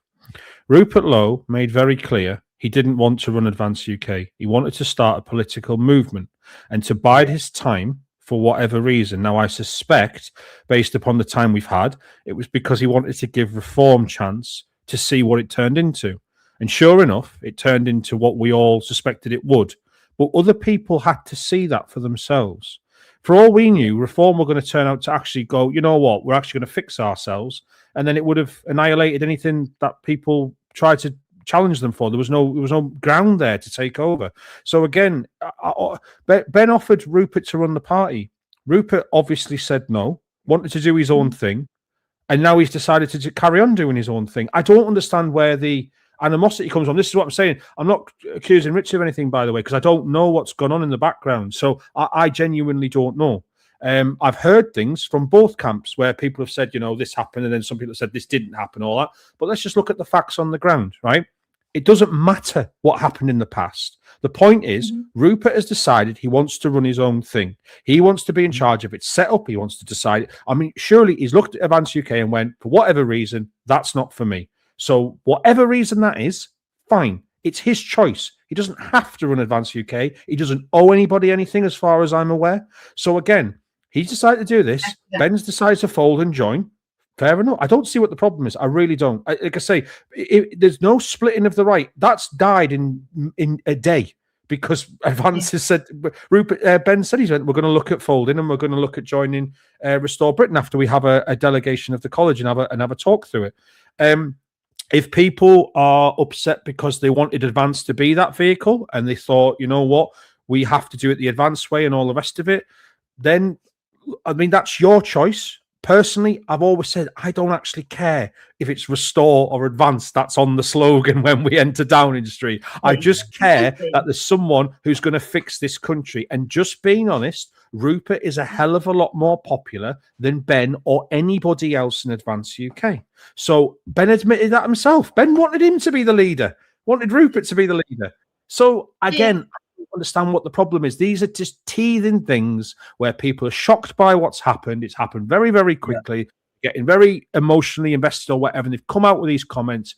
Rupert Lowe made very clear he didn't want to run Advance UK. He wanted to start a political movement and to bide his time for whatever reason. Now, I suspect, based upon the time we've had, it was because he wanted to give Reform chance to see what it turned into. And sure enough, it turned into what we all suspected it would. But other people had to see that for themselves. For all we knew, Reform were going to turn out to actually go, you know what, we're actually going to fix ourselves. And then it would have annihilated anything that people tried to challenge them for. There was no ground there to take over. So again, Ben offered Rupert to run the party. Rupert obviously said no, wanted to do his own thing. And now he's decided to carry on doing his own thing. I don't understand where the animosity comes from. This is what I'm saying. I'm not accusing Richard of anything, by the way, because I don't know what's gone on in the background. So I genuinely don't know. I've heard things from both camps where people have said, this happened, and then some people have said this didn't happen, all that. But let's just look at the facts on the ground, right? It doesn't matter what happened in the past. The point is, Rupert has decided he wants to run his own thing. He wants to be in charge of it. Set up, he wants to decide. I mean, surely he's looked at Advance UK and went, for whatever reason, that's not for me. So whatever reason that is, fine. It's his choice. He doesn't have to run Advance UK. He doesn't owe anybody anything as far as I'm aware. So again, he's decided to do this. Ben's decided to fold and join. Fair enough. I don't see what the problem is. I really don't. Like I say, there's no splitting of the right. That's died in a day because Advance has said, Ben said we're going to look at folding and we're going to look at joining Restore Britain after we have a delegation of the college and have a talk through it. If people are upset because they wanted Advance to be that vehicle and they thought, you know what, we have to do it the Advance way and all the rest of it, then, I mean, that's your choice. Personally, I've always said I don't actually care if it's Restore or Advance that's on the slogan when we enter Downing Street. I just care that there's someone who's going to fix this country. And just being honest, Rupert is a hell of a lot more popular than Ben or anybody else in Advance UK. So Ben admitted that himself. Ben wanted him to be the leader, wanted Rupert to be the leader. So again, understand what the problem is. These are just teething things where people are shocked by what's happened. It's happened very, very quickly, getting very emotionally invested or whatever. And they've come out with these comments.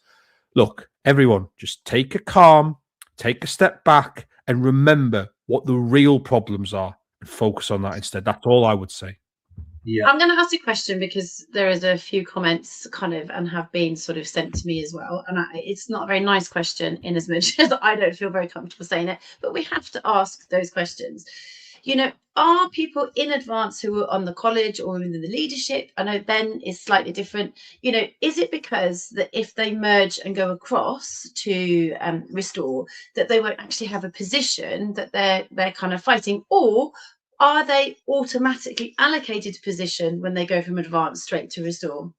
Look, everyone, just take a step back and remember what the real problems are and focus on that instead. That's all I would say. Yeah. I'm going to ask a question because there is a few comments and have been sort of sent to me as well. And it's not a very nice question in as much as I don't feel very comfortable saying it, but we have to ask those questions. Are people in Advance who are on the college or in the leadership? I know Ben is slightly different. Is it because that if they merge and go across to Restore, that they won't actually have a position that they're kind of fighting, or are they automatically allocated a position when they go from Advance straight to Restore?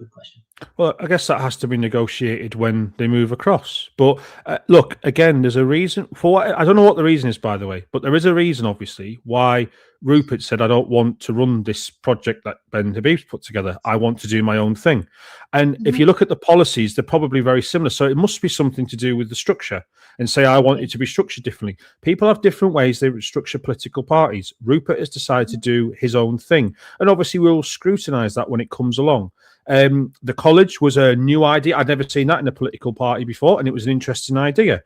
good question. Well, I guess that has to be negotiated when they move across. But look, again, there's a reason for I don't know what the reason is, by the way, but there is a reason, obviously, why Rupert said, I don't want to run this project that Ben Habib's put together. I want to do my own thing. And if you look at the policies, they're probably very similar. So it must be something to do with the structure and say, I want it to be structured differently. People have different ways they structure political parties. Rupert has decided to do his own thing. And obviously, we'll scrutinise that when it comes along. The college was a new idea. I'd never seen that in a political party before, and it was an interesting idea.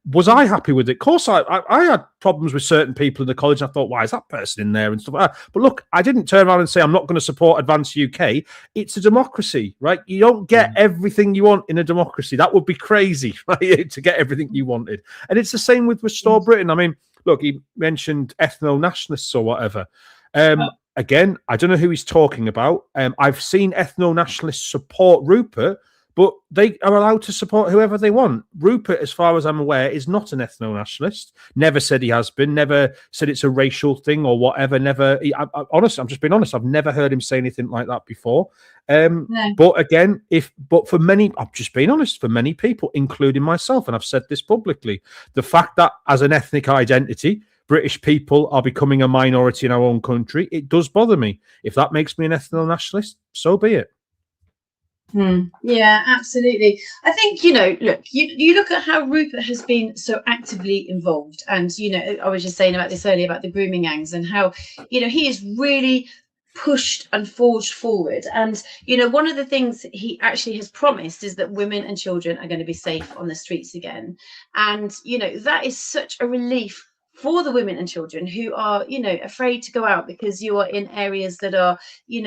Was I happy with it? Of course, I had problems with certain people in the college. And I thought, why is that person in there and stuff like that? But look, I didn't turn around and say I'm not going to support Advance UK. It's a democracy, right? You don't get everything you want in a democracy. That would be crazy, right? To get everything you wanted. And it's the same with Restore Britain. I mean, look, he mentioned ethno-nationalists or whatever. Again, I don't know who he's talking about. I've seen ethno-nationalists support Rupert, but they are allowed to support whoever they want. Rupert, as far as I'm aware, is not an ethno-nationalist. Never said he has been. Never said it's a racial thing or whatever. Never. Honestly, I'm just being honest. I've never heard him say anything like that before. No. But again, but for many, I'm just being honest. For many people, including myself, and I've said this publicly, the fact that as an ethnic identity, British people are becoming a minority in our own country, it does bother me. If that makes me an ethno-nationalist, so be it. Yeah, absolutely. I think, look, you look at how Rupert has been so actively involved. And, I was just saying about this earlier about the grooming gangs and how, he is really pushed and forged forward. And, one of the things he actually has promised is that women and children are going to be safe on the streets again. And, that is such a relief for the women and children who are, afraid to go out because you are in areas that are,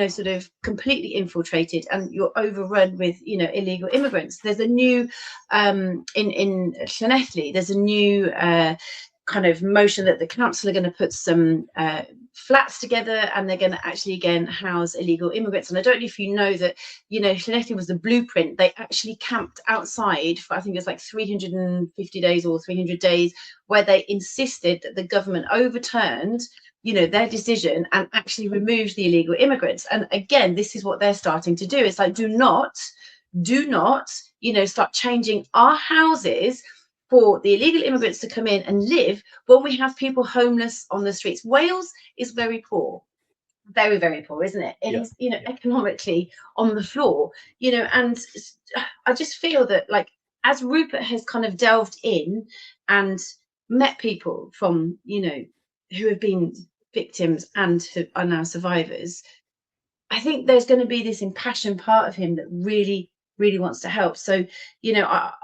sort of completely infiltrated and you're overrun with, illegal immigrants. There's a new, in Llanelli, there's a new kind of motion that the council are going to put some flats together and they're going to actually again house illegal immigrants. And I don't know if you know that, Llanelli was the blueprint. They actually camped outside for, I think it was like 350 days or 300 days, where they insisted that the government overturned, their decision and actually removed the illegal immigrants. And again, this is what they're starting to do. It's like, do not, start changing our houses for the illegal immigrants to come in and live when we have people homeless on the streets. Wales is very poor, very, very poor, isn't it? It is, economically on the floor, and I just feel that, like, as Rupert has kind of delved in and met people from, who have been victims and who are now survivors, I think there's going to be this impassioned part of him that really wants to help. So,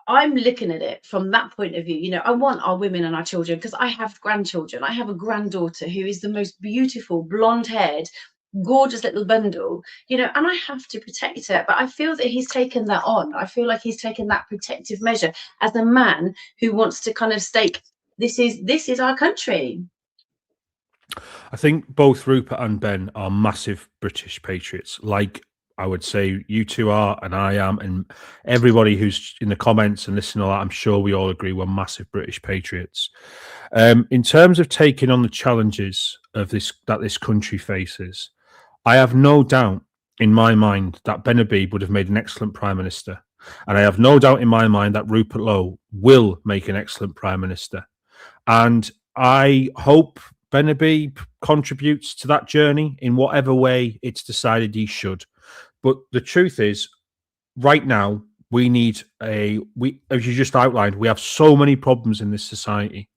I'm looking at it from that point of view. I want our women and our children, because I have grandchildren. I have a granddaughter who is the most beautiful, blonde-haired, gorgeous little bundle, and I have to protect her. But I feel that he's taken that on. I feel like he's taken that protective measure as a man who wants to kind of stake, this is our country. I think both Rupert and Ben are massive British patriots. Like, I would say you two are, and I am, and everybody who's in the comments and listening to all that, I'm sure we all agree we're massive British patriots. In terms of taking on the challenges of this country faces, I have no doubt in my mind that Ben Habib would have made an excellent Prime Minister. And I have no doubt in my mind that Rupert Lowe will make an excellent Prime Minister. And I hope Ben Habib contributes to that journey in whatever way it's decided he should. But the truth is, right now, we need as you just outlined, we have so many problems in this society,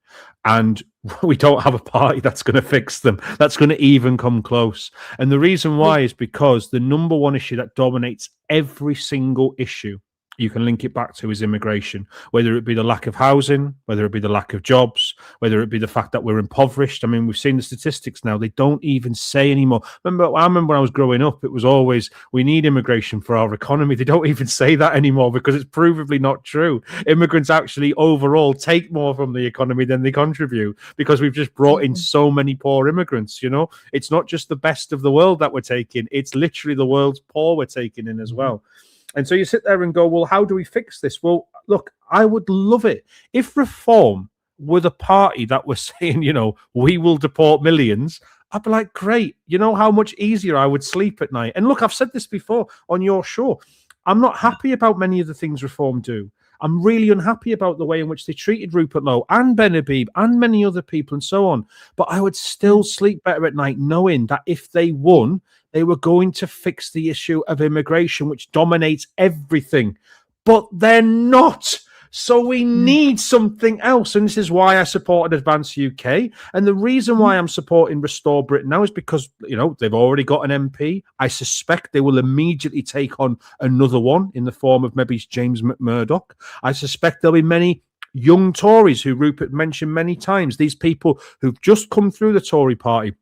and we don't have a party that's going to fix them, that's going to even come close. And the reason why is because the number one issue that dominates every single issue you can link it back to is immigration, whether it be the lack of housing, whether it be the lack of jobs, whether it be the fact that we're impoverished. I mean, we've seen the statistics now. They don't even say anymore. I remember when I was growing up, it was always, we need immigration for our economy. They don't even say that anymore because it's provably not true. Immigrants actually overall take more from the economy than they contribute because we've just brought in so many poor immigrants, It's not just the best of the world that we're taking. It's literally the world's poor we're taking in as well. And so you sit there and go, well, how do we fix this? Well, look, I would love it if Reform were the party that was saying, we will deport millions. I'd be like, great. You know how much easier I would sleep at night. And look, I've said this before on your show. I'm not happy about many of the things Reform do. I'm really unhappy about the way in which they treated Rupert Lowe and Ben Habib and many other people and so on. But I would still sleep better at night knowing that if they won, they were going to fix the issue of immigration, which dominates everything. But they're not. So we need something else. And this is why I supported Advance UK. And the reason why I'm supporting Restore Britain now is because, you know, they've already got an MP. I suspect they will immediately take on another one in the form of maybe James McMurdoch. I suspect there'll be many young Tories who Rupert mentioned many times. These people who've just come through the Tory party.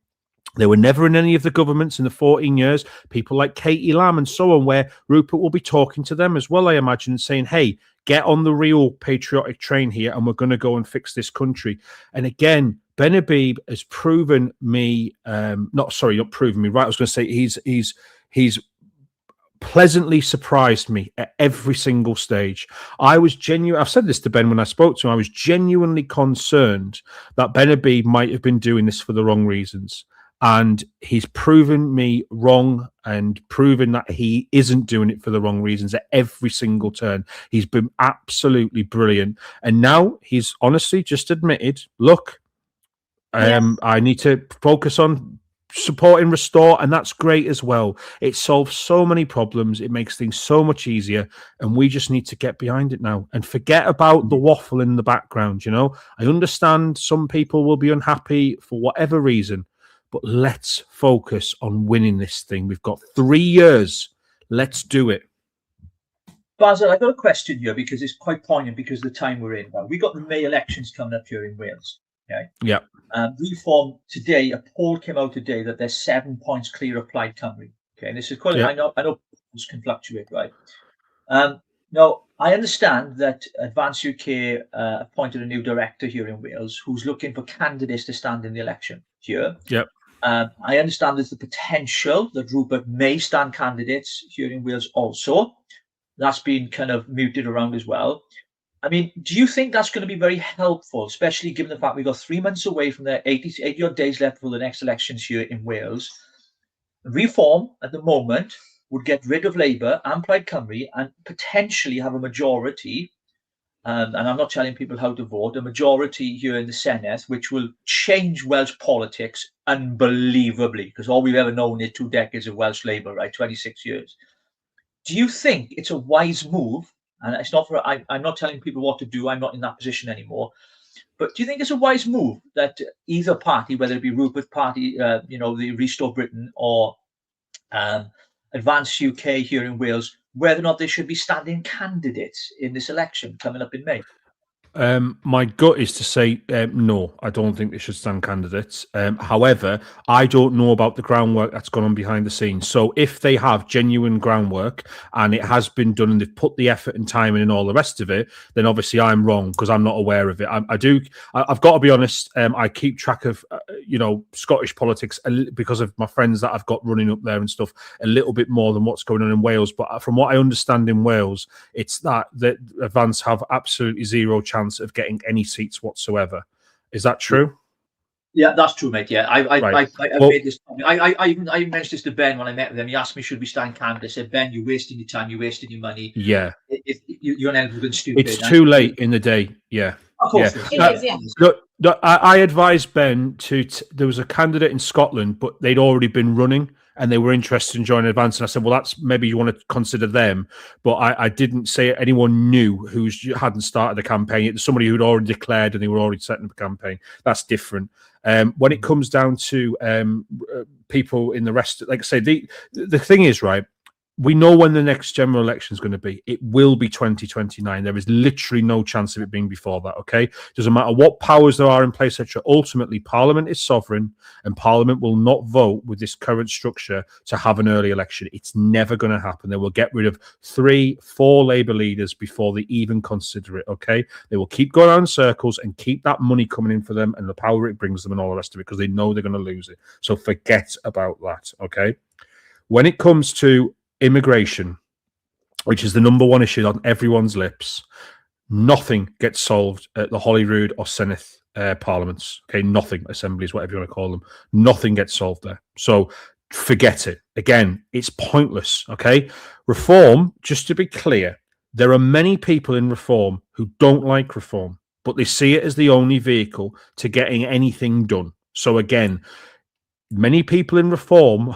They were never in any of the governments in the 14 years. People like Katie Lamb and so on, where Rupert will be talking to them as well, I imagine, and saying, hey, get on the real patriotic train here and we're going to go and fix this country. And again, Ben Habib has proven me, not proven me, right? I was going to say he's pleasantly surprised me at every single stage. I've said this to Ben when I spoke to him, I was genuinely concerned that Ben Habib might have been doing this for the wrong reasons. And he's proven me wrong and proven that he isn't doing it for the wrong reasons at every single turn. He's been absolutely brilliant. And now he's honestly just admitted, look, I need to focus on supporting Restore, and that's great as well. It solves so many problems. It makes things so much easier, and we just need to get behind it now and forget about the waffle in the background. You know, I understand some people will be unhappy for whatever reason, but let's focus on winning this thing. We've got 3 years. Let's do it. Basil, I've got a question here because it's quite poignant because of the time we're in. We've got the May elections coming up here in Wales. Okay. Yeah. Reform today, a poll came out today that there's 7 points clear of Plaid Cymru. Okay, and this is quite. Yeah. I know polls can fluctuate, right? Now I understand that Advance UK appointed a new director here in Wales who's looking for candidates to stand in the election here. Yep. I understand there's the potential that Rupert may stand candidates here in Wales also. That's been kind of mooted around as well. I mean, do you think that's going to be very helpful, especially given the fact we've got 3 months away from the 80 odd days left for the next elections here in Wales? Reform at the moment would get rid of Labour and Plaid Cymru and potentially have a majority, and I'm not telling people how to vote, a majority here in the Senedd, which will change Welsh politics unbelievably, because all we've ever known is 2 decades of Welsh Labour, right? 26 years. Do you think it's a wise move? And it's not I'm not telling people what to do. I'm not in that position anymore. But do you think it's a wise move that either party, whether it be Rupert Party, the Restore Britain or Advance UK here in Wales, whether or not they should be standing candidates in this election coming up in May? My gut is to say no, I don't think they should stand candidates. However, I don't know about the groundwork that's gone on behind the scenes. So if they have genuine groundwork and it has been done and they've put the effort and time in and all the rest of it, then obviously I'm wrong because I'm not aware of it. I've got to be honest, I keep track of, Scottish politics because of my friends that I've got running up there and stuff a little bit more than what's going on in Wales. But from what I understand in Wales, it's that Advance have absolutely zero chance of getting any seats whatsoever. Is that true? Yeah, that's true, mate. Yeah, I made this. I mentioned this to Ben when I met with him. He asked me, "Should we stand candidates?" I said, "Ben, you're wasting your time. You're wasting your money. Yeah, you're ineligible and stupid." It's too late in the day. Yeah, of course. Yeah. Look, I advised Ben there was a candidate in Scotland, but they'd already been running. And they were interested in joining Advance. And I said, well, that's maybe you want to consider them. But I didn't say anyone new who hadn't started the campaign. It's somebody who'd already declared and they were already setting up a campaign. That's different. When it comes down to people in the rest, like I say, the thing is, right, we know when the next general election is going to be. It will be 2029. There is literally no chance of it being before that, okay? Doesn't matter what powers there are in place, etc. Ultimately, Parliament is sovereign and Parliament will not vote with this current structure to have an early election. It's never going to happen. They will get rid of 3-4 Labour leaders before they even consider it, okay? They will keep going around in circles and keep that money coming in for them and the power it brings them and all the rest of it because they know they're going to lose it. So forget about that, okay? When it comes to immigration, which is the number one issue on everyone's lips, nothing gets solved at the Holyrood or Senedd parliaments. Okay, nothing, assemblies, whatever you want to call them. Nothing gets solved there. So forget it. Again, it's pointless. Okay, reform. Just to be clear, there are many people in reform who don't like reform, but they see it as the only vehicle to getting anything done. So again, many people in reform,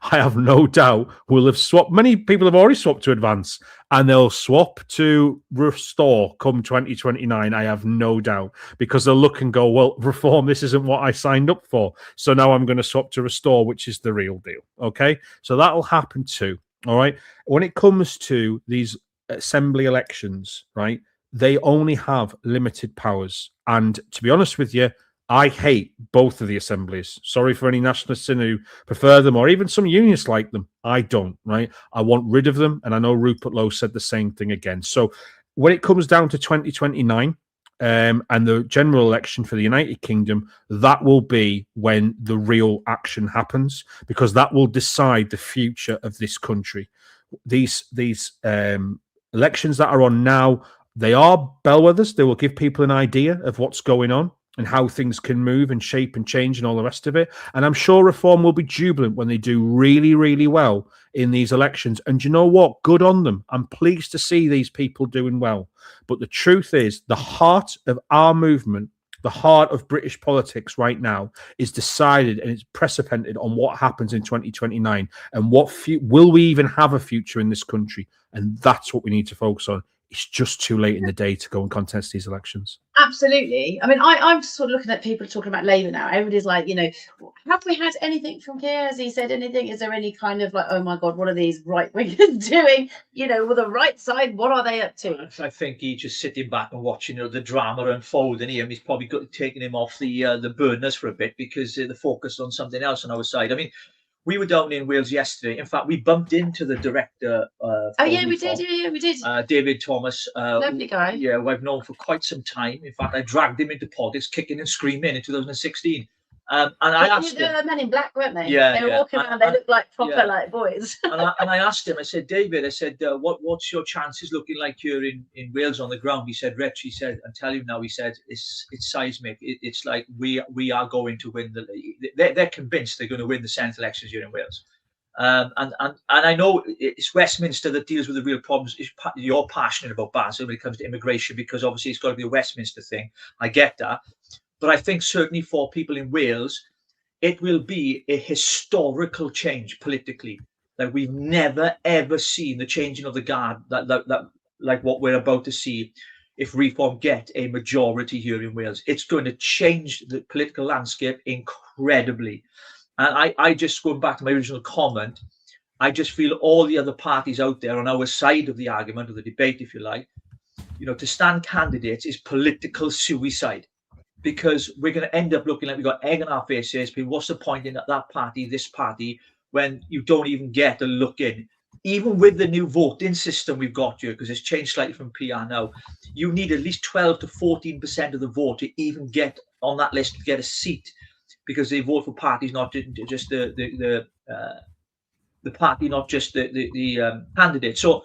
I have no doubt, will have swapped. Many people have already swapped to advance, and they'll swap to restore come 2029. I have no doubt, because they'll look and go, well, reform, this isn't what I signed up for. So now I'm going to swap to restore, which is the real deal. Okay. So that'll happen too. All right. When it comes to these assembly elections, right, they only have limited powers. And to be honest with you, I hate both of the assemblies. Sorry for any nationalists who prefer them, or even some unionists like them. I don't, right? I want rid of them. And I know Rupert Lowe said the same thing again. So when it comes down to 2029 and the general election for the United Kingdom, that will be when the real action happens, because that will decide the future of this country. These elections that are on now, they are bellwethers. They will give people an idea of what's going on and how things can move and shape and change and all the rest of it. And I'm sure reform will be jubilant when they do really, really well in these elections. And you know what? Good on them. I'm pleased to see these people doing well. But the truth is, the heart of our movement, the heart of British politics right now, is decided and it's precipitated on what happens in 2029 and what will we even have a future in this country. And that's what we need to focus on. It's just too late in the day to go and contest these elections. Absolutely. I mean, I'm sort of looking at people talking about Labour now. Everybody's like, you know, have we had anything from Keir? Has he said anything? Is there any kind of like, oh my God, what are these right wingers doing? You know, with the right side, what are they up to? I think he's just sitting back and watching, you know, the drama unfold, and he's probably taking him off the burners for a bit, because they're focused on something else on our side. I mean, we were down in Wales yesterday. In fact, we bumped into the director. Oh yeah, we did. Yeah, we did. David Thomas. Lovely guy. Yeah, who I've known for quite some time. In fact, I dragged him into politics, kicking and screaming in 2016. And I asked him. Men in black, weren't they? Yeah, they were walking around. They looked like proper like boys. and I asked him. I said, David, I said, what's your chances looking like here in Wales on the ground? He said, Rich, he said, I'm telling you now, he said, it's seismic. It's like we are going to win they're convinced they're going to win the Senate elections here in Wales. And I know it's Westminster that deals with the real problems. You're passionate about Basil when it comes to immigration, because obviously it's got to be a Westminster thing. I get that. But I think certainly for people in Wales, it will be a historical change politically. Like we've never, ever seen the changing of the guard that like what we're about to see if Reform get a majority here in Wales. It's going to change the political landscape incredibly. And I just, going back to my original comment, I just feel all the other parties out there on our side of the argument, of the debate, if you like, you know, to stand candidates is political suicide, because we're going to end up looking like we've got egg on our faces. But what's the point in that party, this party, when you don't even get a look in? Even with the new voting system we've got here, because it's changed slightly from PR now, you need at least 12 to 14% of the vote to even get on that list to get a seat, because they vote for parties, not just the party, not just the candidate. So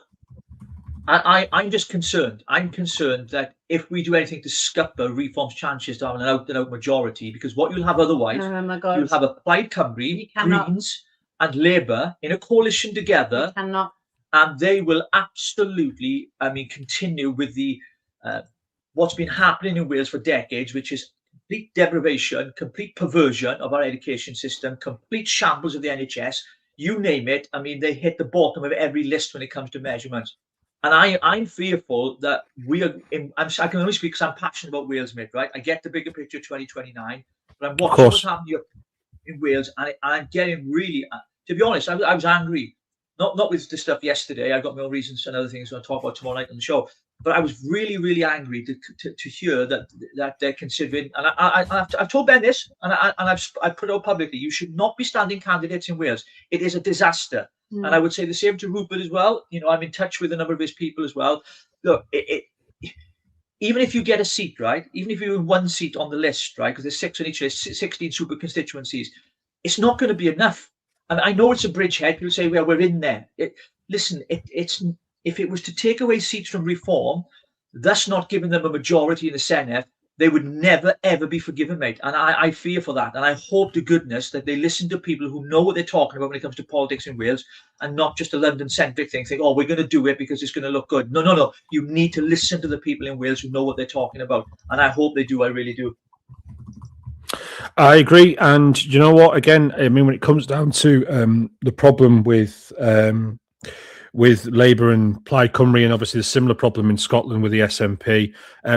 I'm just concerned. I'm concerned that if we do anything to scupper Reform's chances to have an out-and-out majority, because what you'll have otherwise, you'll have a Plaid Cymru, Greens and Labour in a coalition together, and they will absolutely, continue with the what's been happening in Wales for decades, which is complete deprivation, complete perversion of our education system, complete shambles of the NHS, you name it. I mean, they hit the bottom of every list when it comes to measurements. And I'm fearful that I can only speak because I'm passionate about Wales, mate, right? I get the bigger picture 2029, but I'm watching what's happening here in Wales, and I'm getting really, to be honest, I was angry. Not with the stuff yesterday. I've got my own reasons and other things I'm going to talk about tomorrow night on the show. But I was really, really angry to hear that they're considering, and I've told Ben this, and I've put it out publicly. You should not be standing candidates in Wales. It is a disaster, and I would say the same to Rupert as well. You know, I'm in touch with a number of his people as well. Look, even if you get a seat, right? Even if you have one seat on the list, right? Because there's 6 on each list, 16 super constituencies. It's not going to be enough. And I know it's a bridgehead. People say, well, we're in there. If it was to take away seats from Reform, thus not giving them a majority in the Senate, they would never, ever be forgiven, mate. And I fear for that. And I hope to goodness that they listen to people who know what they're talking about when it comes to politics in Wales, and not just a London-centric thing. Think, oh, we're going to do it because it's going to look good. No, no, no. You need to listen to the people in Wales who know what they're talking about. And I hope they do. I really do. I agree. And you know what? Again, I mean, when it comes down to the problem with Labour and Plaid Cymru, and obviously the similar problem in Scotland with the SNP,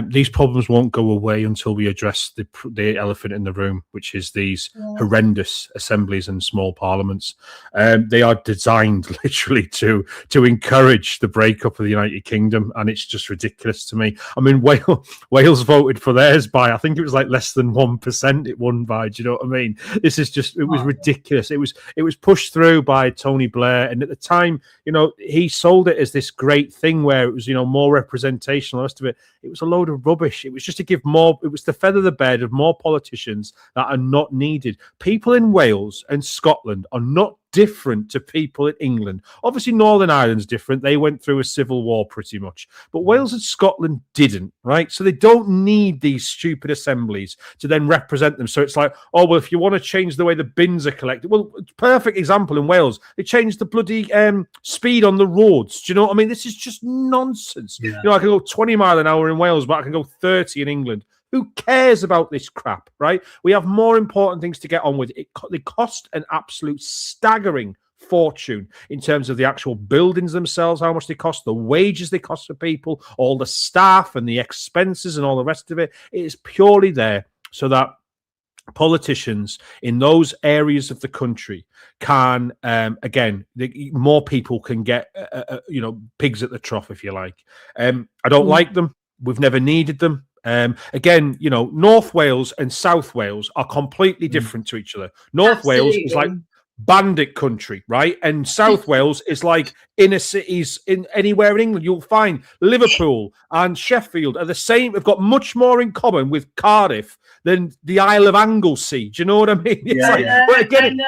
these problems won't go away until we address the elephant in the room, which is these horrendous assemblies and small parliaments. They are designed literally to encourage the breakup of the United Kingdom, and it's just ridiculous to me. I mean, Wales voted for theirs by, I think it was like less than 1%. It won by. Do you know what I mean? This is just, it was ridiculous. It was pushed through by Tony Blair, and at the time, you know, he sold it as this great thing where it was, you know, more representation, the rest of it. It was a load of rubbish. It was just to give more, it was to feather the bed of more politicians that are not needed. People in Wales and Scotland are not different to people in England. Obviously, Northern Ireland's different. They went through a civil war pretty much. But Wales and Scotland didn't, right? So they don't need these stupid assemblies to then represent them. So it's like, oh, well, if you want to change the way the bins are collected, well, perfect example in Wales. They changed the bloody speed on the roads. Do you know what I mean? This is just nonsense. Yeah. You know, I can go 20 miles an hour in Wales, but I can go 30 in England. Who cares about this crap, right? We have more important things to get on with. They cost an absolute staggering fortune in terms of the actual buildings themselves, how much they cost, the wages they cost for people, all the staff and the expenses and all the rest of it. It is purely there so that politicians in those areas of the country can, more people can get, pigs at the trough, if you like. I don't like them. We've never needed them. Again, you know, North Wales and South Wales are completely different to each other. North Wales is like bandit country, right? And South Wales is like inner cities in anywhere in England. You'll find Liverpool and Sheffield are the same. They've got much more in common with Cardiff than the Isle of Anglesey. Do you know what I mean? But again,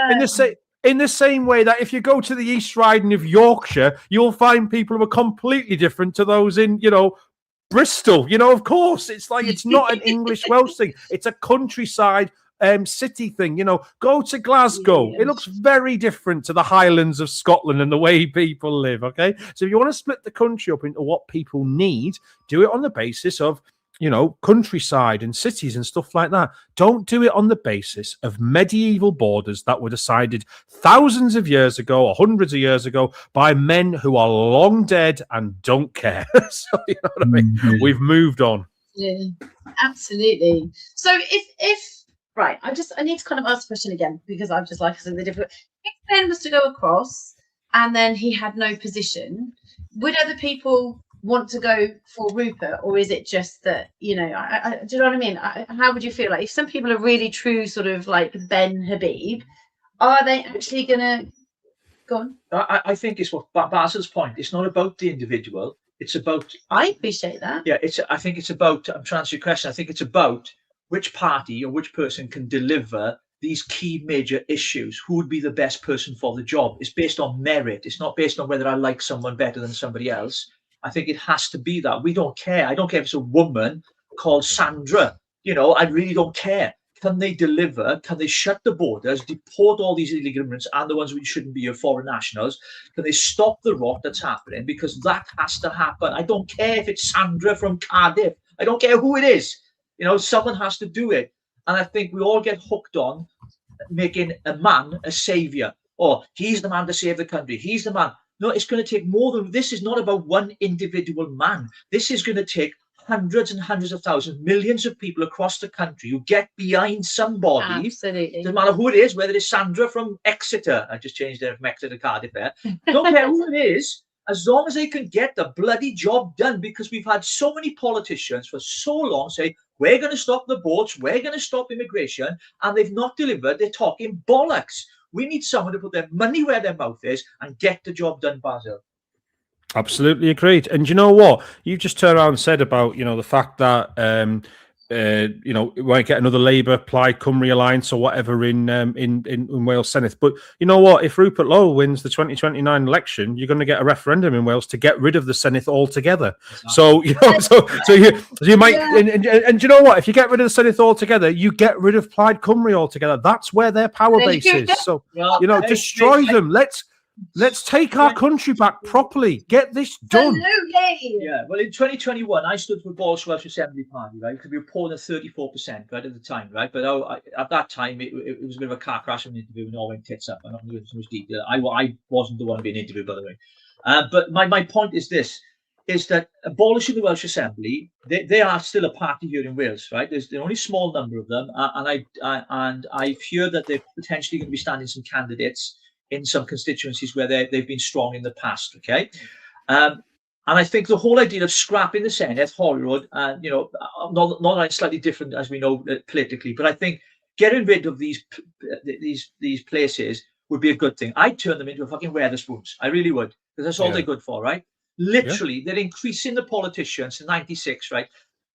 in the same way that if you go to the East Riding of Yorkshire, you'll find people who are completely different to those in, you know, Bristol. You know, of course, it's like, it's not an English Welsh thing. It's a countryside city thing. You know, go to Glasgow. It looks very different to the Highlands of Scotland and the way people live. Okay, so if you want to split the country up into what people need, do it on the basis of, you know, countryside and cities and stuff like that. Don't do it on the basis of medieval borders that were decided thousands of years ago or hundreds of years ago by men who are long dead and don't care. So, you know what I mean? We've moved on. Yeah, absolutely. So if right, I need to kind of ask the question again, because I'm just like the different. If Ben was to go across and then he had no position, would other people want to go for Rupert, or is it just that, you know, do you know what I mean? How would you feel like if some people are really true sort of like Ben Habib, are they actually gonna go on? I think it's what Basil's point. It's not about the individual. It's about. I appreciate that. Yeah, I think it's about. I'm trying to answer your question. I think it's about which party or which person can deliver these key major issues. Who would be the best person for the job? It's based on merit. It's not based on whether I like someone better than somebody else. I think it has to be that. We don't care. I don't care if it's a woman called Sandra. You know, I really don't care. Can they deliver? Can they shut the borders, deport all these illegal immigrants and the ones who shouldn't be here, foreign nationals? Can they stop the rot that's happening? Because that has to happen. I don't care if it's Sandra from Cardiff. I don't care who it is. You know, someone has to do it. And I think we all get hooked on making a man a savior. Oh, he's the man to save the country. He's the man. No, it's going to take more than this. Is not about one individual man. This is going to take hundreds and hundreds of thousands, millions of people across the country who get behind somebody. Absolutely. Doesn't matter who it is, whether it's Sandra from Exeter. I just changed it from Exeter to Cardiff there. Don't care who it is, as long as they can get the bloody job done, because we've had so many politicians for so long say, we're going to stop the boats, we're going to stop immigration, and they've not delivered. They're talking bollocks. We need someone to put their money where their mouth is and get the job done, Basil. Absolutely agreed. And you know what? You just turned around and said about, you know, the fact that you know, we might get another Labour, Plaid Cymru alliance or whatever in Wales Senate. But you know what? If Rupert Lowe wins the 2029 election, you're going to get a referendum in Wales to get rid of the Senate altogether. Exactly. So you know, so you might, and you know what? If you get rid of the Senate altogether, you get rid of Plaid Cymru altogether. That's where their power base is. So you know, destroy them. Let's take our country back properly. Get this done. Absolutely. Yeah. Well, in 2021, I stood for Boris Welsh Assembly Party, right? Because we were polling at 34%, right, at the time, right? But at that time, it was a bit of a car crash and an interview and all went tits up. I'm not going to go into too much detail. I wasn't the one being interviewed, by the way. But my point is this, is that abolishing the Welsh Assembly, they are still a party here in Wales, right? There's only a small number of them. And I fear that they're potentially going to be standing some candidates in some constituencies where they've been strong in the past, okay? And I think the whole idea of scrapping the Senate, Holyrood, you know, not slightly different as we know politically, but I think getting rid of these places would be a good thing. I'd turn them into a fucking Wetherspoons. I really would, because that's all they're good for, right? Literally, they're increasing the politicians in 96, right?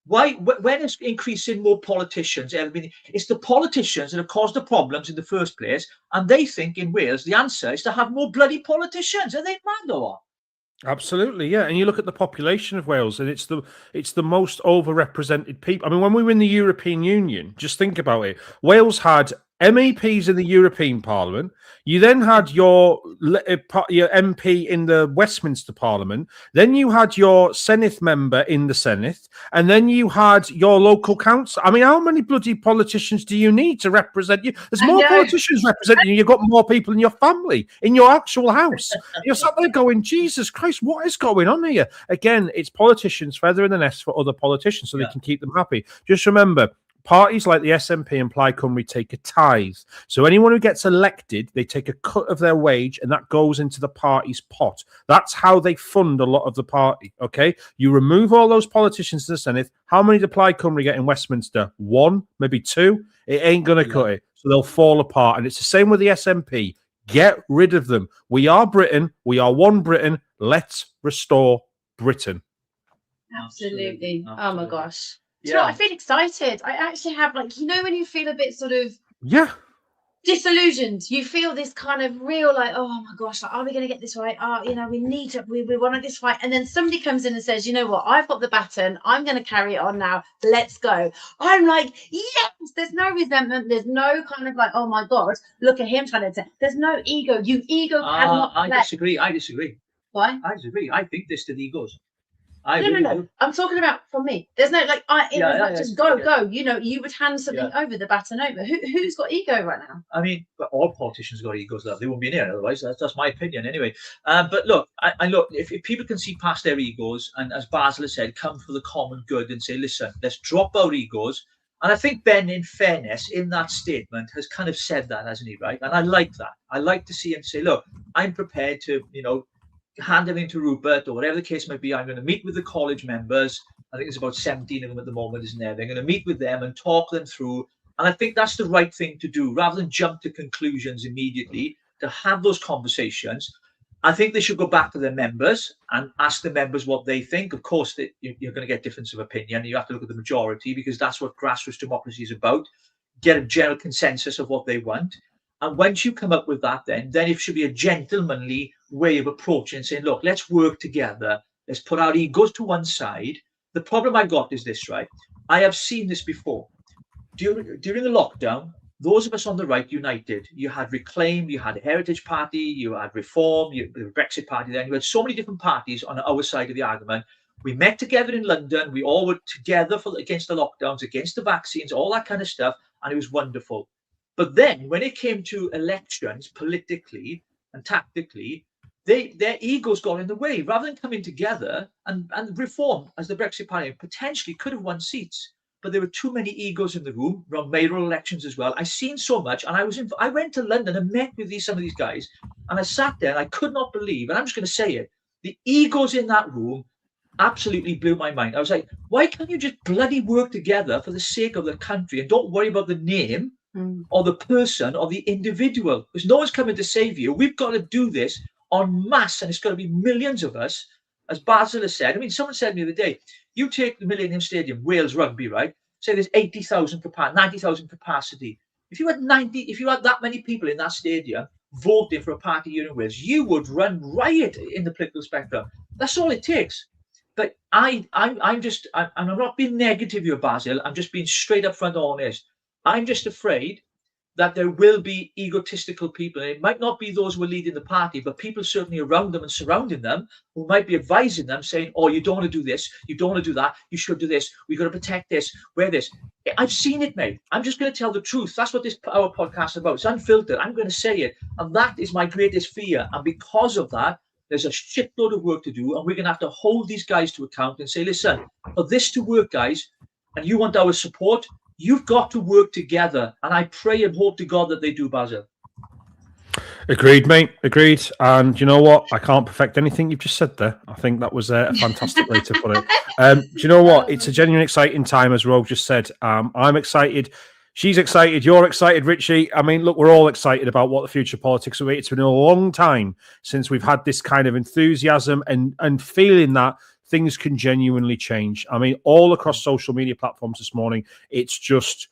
Why, when is increasing more politicians ever been? It's the politicians that have caused the problems in the first place, and they think in Wales the answer is to have more bloody politicians. Are they mad or what? Absolutely, yeah. And you look at the population of Wales, and it's the most overrepresented people. I mean, when we were in the European Union, just think about it. Wales had MEPs in the European Parliament. You then had your MP in the Westminster Parliament. Then you had your Senate member in the Senate. And then you had your local council. I mean, how many bloody politicians do you need to represent you? There's more politicians representing you. You've got more people in your family, in your actual house. You're sat there going, Jesus Christ, what is going on here? Again, it's politicians feathering the nest for other politicians so they can keep them happy. Just remember, parties like the SNP and Plaid Cymru take a tithe. So anyone who gets elected, they take a cut of their wage and that goes into the party's pot. That's how they fund a lot of the party, okay? You remove all those politicians in the Senate. How many did Plaid Cymru get in Westminster? 1, maybe 2? It ain't going to cut it. So they'll fall apart. And it's the same with the SNP. Get rid of them. We are Britain. We are one Britain. Let's restore Britain. Absolutely. Oh, my gosh. Do you know what? I feel excited. I actually have, like, you know, when you feel a bit sort of disillusioned, you feel this kind of real, like, oh my gosh, like, are we going to get this right? You know, we need to, we want this right. And then somebody comes in and says, you know what? I've got the baton. I'm going to carry it on now. Let's go. I'm like, yes. There's no resentment. There's no kind of like, oh my God, look at him trying to. There's no ego. Ego cannot. I disagree. Why? I disagree. I think there's still egos. No. I'm talking about from me. There's no like. Just go. You know, you would hand something over the baton over. Who's got ego right now? I mean, but all politicians got egos. They won't be in here otherwise. That's my opinion anyway. But look, I look. If people can see past their egos, and as Basil has said, come for the common good and say, listen, let's drop our egos. And I think Ben, in fairness, in that statement, has kind of said that, hasn't he? Right? And I like that. I like to see him say, look, I'm prepared to, you know, hand him into Rupert or whatever the case might be. I'm going to meet with the college members. I think it's about 17 of them at the moment, isn't there? They're going to meet with them and talk them through. And I think that's the right thing to do rather than jump to conclusions immediately, to have those conversations. I think they should go back to their members and ask the members what they think. Of course, you're going to get difference of opinion. You have to look at the majority because that's what grassroots democracy is about. Get a general consensus of what they want. And once you come up with that, then it should be a gentlemanly way of approaching and saying, look, let's work together. Let's put our egos to one side. The problem I got is this, right? I have seen this before. During the lockdown, those of us on the right united. You had Reclaim, you had a Heritage Party, you had Reform, you had the Brexit Party then. You had so many different parties on our side of the argument. We met together in London. We all were together against the lockdowns, against the vaccines, all that kind of stuff. And it was wonderful. But then when it came to elections, politically and tactically, their egos got in the way. Rather than coming together and Reform, as the Brexit Party, potentially could have won seats. But there were too many egos in the room around mayoral elections as well. I've seen so much. And I went to London and met with some of these guys. And I sat there and I could not believe, and I'm just going to say it, the egos in that room absolutely blew my mind. I was like, why can't you just bloody work together for the sake of the country and don't worry about the name or the person or the individual? Because no one's coming to save you. We've got to do this en masse, and it's got to be millions of us. As Basil has said, I mean, someone said to me the other day, you take the Millennium Stadium, Wales Rugby, right? say there's 80,000 capacity, 90,000 capacity. If you had that many people in that stadium voting for a party here in Wales, you would run riot in the political spectrum. That's all it takes. But I'm not being negative here, Basil. I'm just being straight up front honest. I'm just afraid that there will be egotistical people. And it might not be those who are leading the party, but people certainly around them and surrounding them who might be advising them, saying, oh, you don't want to do this, you don't want to do that, you should do this, we've got to protect this, wear this. I've seen it, mate. I'm just going to tell the truth. That's what our podcast is about. It's unfiltered. I'm going to say it. And that is my greatest fear. And because of that, there's a shitload of work to do. And we're going to have to hold these guys to account and say, listen, for this to work, guys, and you want our support, you've got to work together. And I pray and hope to God that they do, Basil. Agreed, mate. Agreed. And you know what? I can't perfect anything you've just said there. I think that was a fantastic way to put it. Do you know what? It's a genuine exciting time, as Rogue just said. I'm excited. She's excited. You're excited, Richie. I mean, look, we're all excited about what the future politics will be. It's been a long time since we've had this kind of enthusiasm and feeling that things can genuinely change. I mean, all across social media platforms this morning, it's just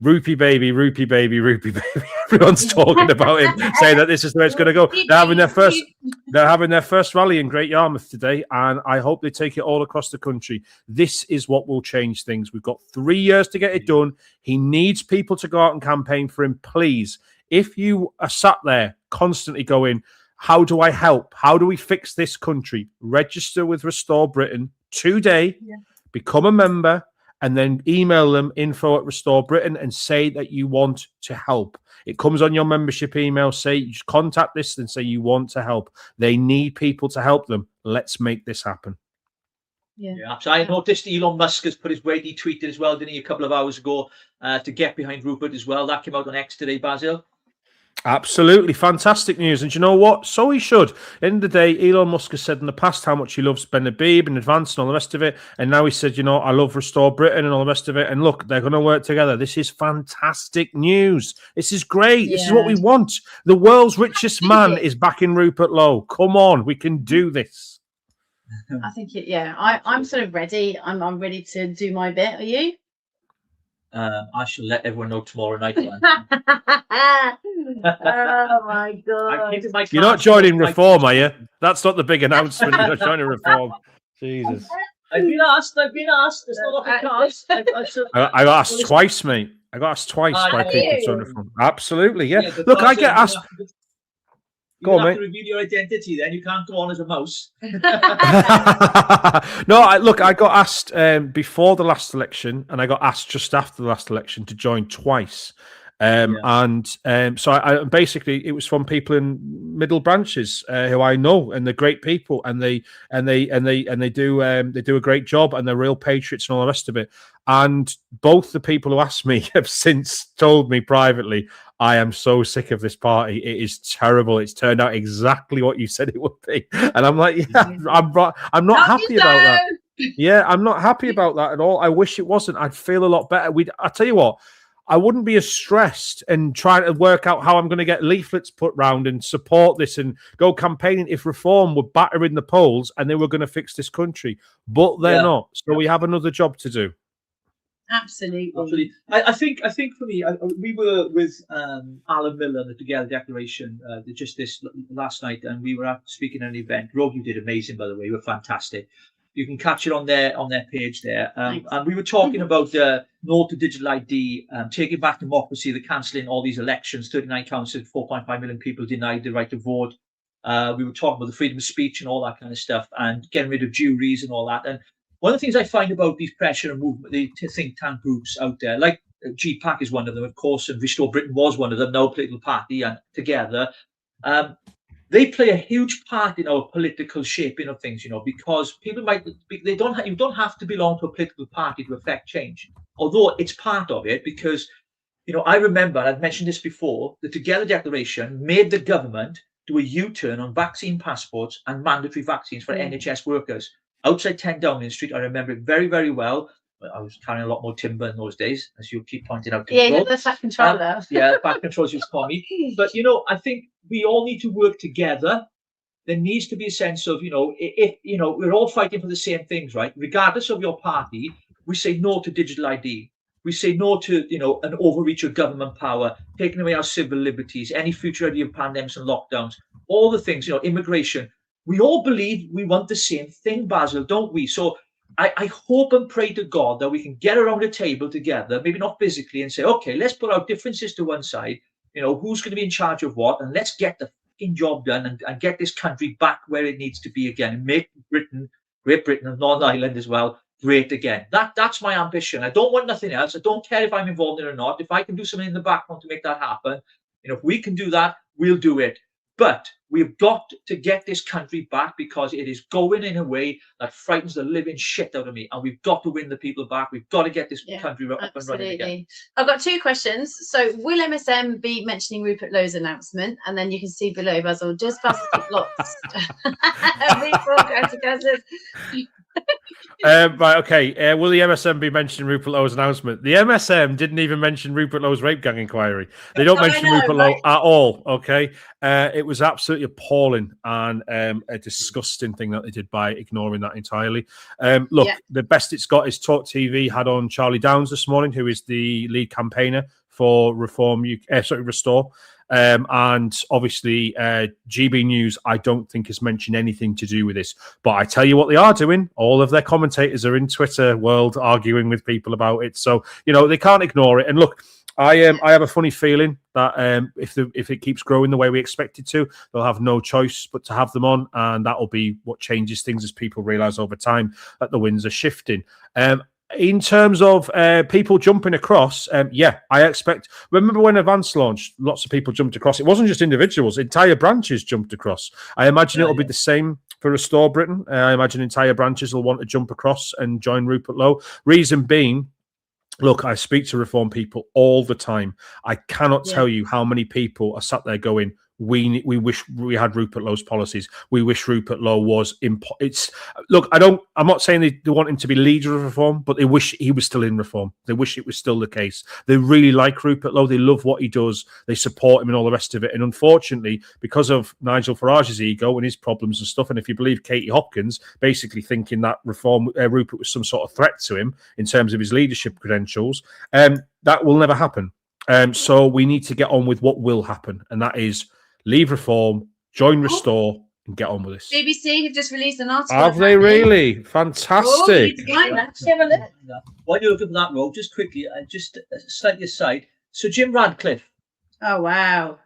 Rupee baby, Rupee baby, Rupee baby. Everyone's talking about him, saying that this is the way it's going to go. They're having their first rally in Great Yarmouth today, and I hope they take it all across the country. This is what will change things. We've got 3 years to get it done. He needs people to go out and campaign for him, please. If you are sat there constantly going, how do I help? How do we fix this country? Register with Restore Britain today, become a member, and then email them info@Restore Britain and say that you want to help. It comes on your membership email. Say, you just contact this and say you want to help. They need people to help them. Let's make this happen. Yeah, so I noticed Elon Musk has put his weight. He tweeted as well, didn't he, a couple of hours ago, to get behind Rupert as well. That came out on X today, Basil. Absolutely fantastic news. And you know what? So he should. End of the day, Elon Musk has said in the past how much he loves Ben Habib and Advance and all the rest of it. And now he said, you know, I love Restore Britain and all the rest of it. And look, they're going to work together. This is fantastic news. This is great. This is what we want. The world's richest man is backing Rupert Lowe. Come on, we can do this. I think I'm sort of ready. I'm ready to do my bit. Are you? I shall let everyone know tomorrow night. Oh my God! You're not joining Reform, are you? That's not the big announcement. You're not joining Reform. Jesus. I've been asked. It's not off the cards. I got asked twice, mate. I got asked twice by people to join Reform. Absolutely, yeah. Look, I get asked. You have to reveal your identity, then you can't go on as a mouse. No, I got asked before the last election, and I got asked just after the last election to join twice. So I basically it was from people in middle branches who I know, and they're great people, and they do a great job, and they're real patriots and all the rest of it. And both the people who asked me have since told me privately, I am so sick of this party. It is terrible. It's turned out exactly what you said it would be. And I'm like, I'm not happy about that. Yeah, I'm not happy about that at all. I wish it wasn't. I'd feel a lot better. I tell you what, I wouldn't be as stressed and trying to work out how I'm going to get leaflets put round and support this and go campaigning if Reform were battering the polls and they were going to fix this country. But they're not. So we have another job to do. Absolutely. I think for me, we were with Alan Miller, the Together Declaration, just this last night, and we were speaking at an event. Rogue, you did amazing, by the way. You were fantastic. You can catch it on their page there. And we were talking about no to digital ID, taking back democracy, the cancelling all these elections. 39 councils, 4.5 million people denied the right to vote. We were talking about the freedom of speech and all that kind of stuff, and getting rid of juries and all that. And one of the things I find about these pressure and movement, the think tank groups out there, like GPAC is one of them, of course, and Restore Britain was one of them, no political party, and together, they play a huge part in our political shaping of things, because people you don't have to belong to a political party to affect change, although it's part of it, because, I remember, I've mentioned this before, the Together Declaration made the government do a U-turn on vaccine passports and mandatory vaccines for NHS workers. Outside 10 Downing Street, I remember it very, very well. I was carrying a lot more timber in those days, as you keep pointing out. Yeah, that's back control though. Yeah, back control, as you call me. But, I think we all need to work together. There needs to be a sense of, if we're all fighting for the same things, right? Regardless of your party, we say no to digital ID. We say no to, an overreach of government power, taking away our civil liberties, any future idea of pandemics and lockdowns, all the things, immigration. We all believe we want the same thing, Basil, don't we? So I hope and pray to God that we can get around a table together, maybe not physically, and say, okay, let's put our differences to one side. Who's going to be in charge of what, and let's get the fucking job done and get this country back where it needs to be again, and make Great Britain and Northern Ireland as well, great again. That's my ambition. I don't want nothing else. I don't care if I'm involved in it or not. If I can do something in the background to make that happen, if we can do that, we'll do it. But we've got to get this country back, because it is going in a way that frightens the living shit out of me. And we've got to win the people back. We've got to get this country up and running again. I've got 2 questions. So will MSM be mentioning Rupert Lowe's announcement? And then you can see below, Basil, just past the lots. Right, okay. Will the MSM be mentioning Rupert Lowe's announcement? The MSM didn't even mention Rupert Lowe's rape gang inquiry. They don't mention Rupert Lowe at all, okay? It was absolutely appalling and a disgusting thing that they did by ignoring that entirely. Look, the best it's got is Talk TV had on Charlie Downs this morning, who is the lead campaigner for Restore. And obviously, GB News, I don't think has mentioned anything to do with this. But I tell you what they are doing. All of their commentators are in Twitter world arguing with people about it. So, they can't ignore it. And look, I have a funny feeling that if it keeps growing the way we expect it to, they'll have no choice but to have them on. And that will be what changes things as people realise over time that the winds are shifting. In terms of people jumping across, I expect. Remember when Advance launched, lots of people jumped across. It wasn't just individuals; entire branches jumped across. I imagine it'll be the same for Restore Britain. I imagine entire branches will want to jump across and join Rupert Lowe. Reason being, look, I speak to reform people all the time. I cannot tell you how many people are sat there going, we wish we had Rupert Lowe's policies. We wish Rupert Lowe was I'm not saying they want him to be leader of reform, but they wish he was still in reform. They wish it was still the case. They really like Rupert Lowe. They love what he does. They support him and all the rest of it. And unfortunately, because of Nigel Farage's ego and his problems and stuff, and if you believe Katie Hopkins, basically thinking that Rupert was some sort of threat to him in terms of his leadership credentials, that will never happen. So we need to get on with what will happen, and that is leave reform, join Restore, and get on with this. BBC have just released an article. Have they really? Fantastic. While you're looking at that, Rogue, just quickly, just slightly aside. So Jim Radcliffe. Oh, wow.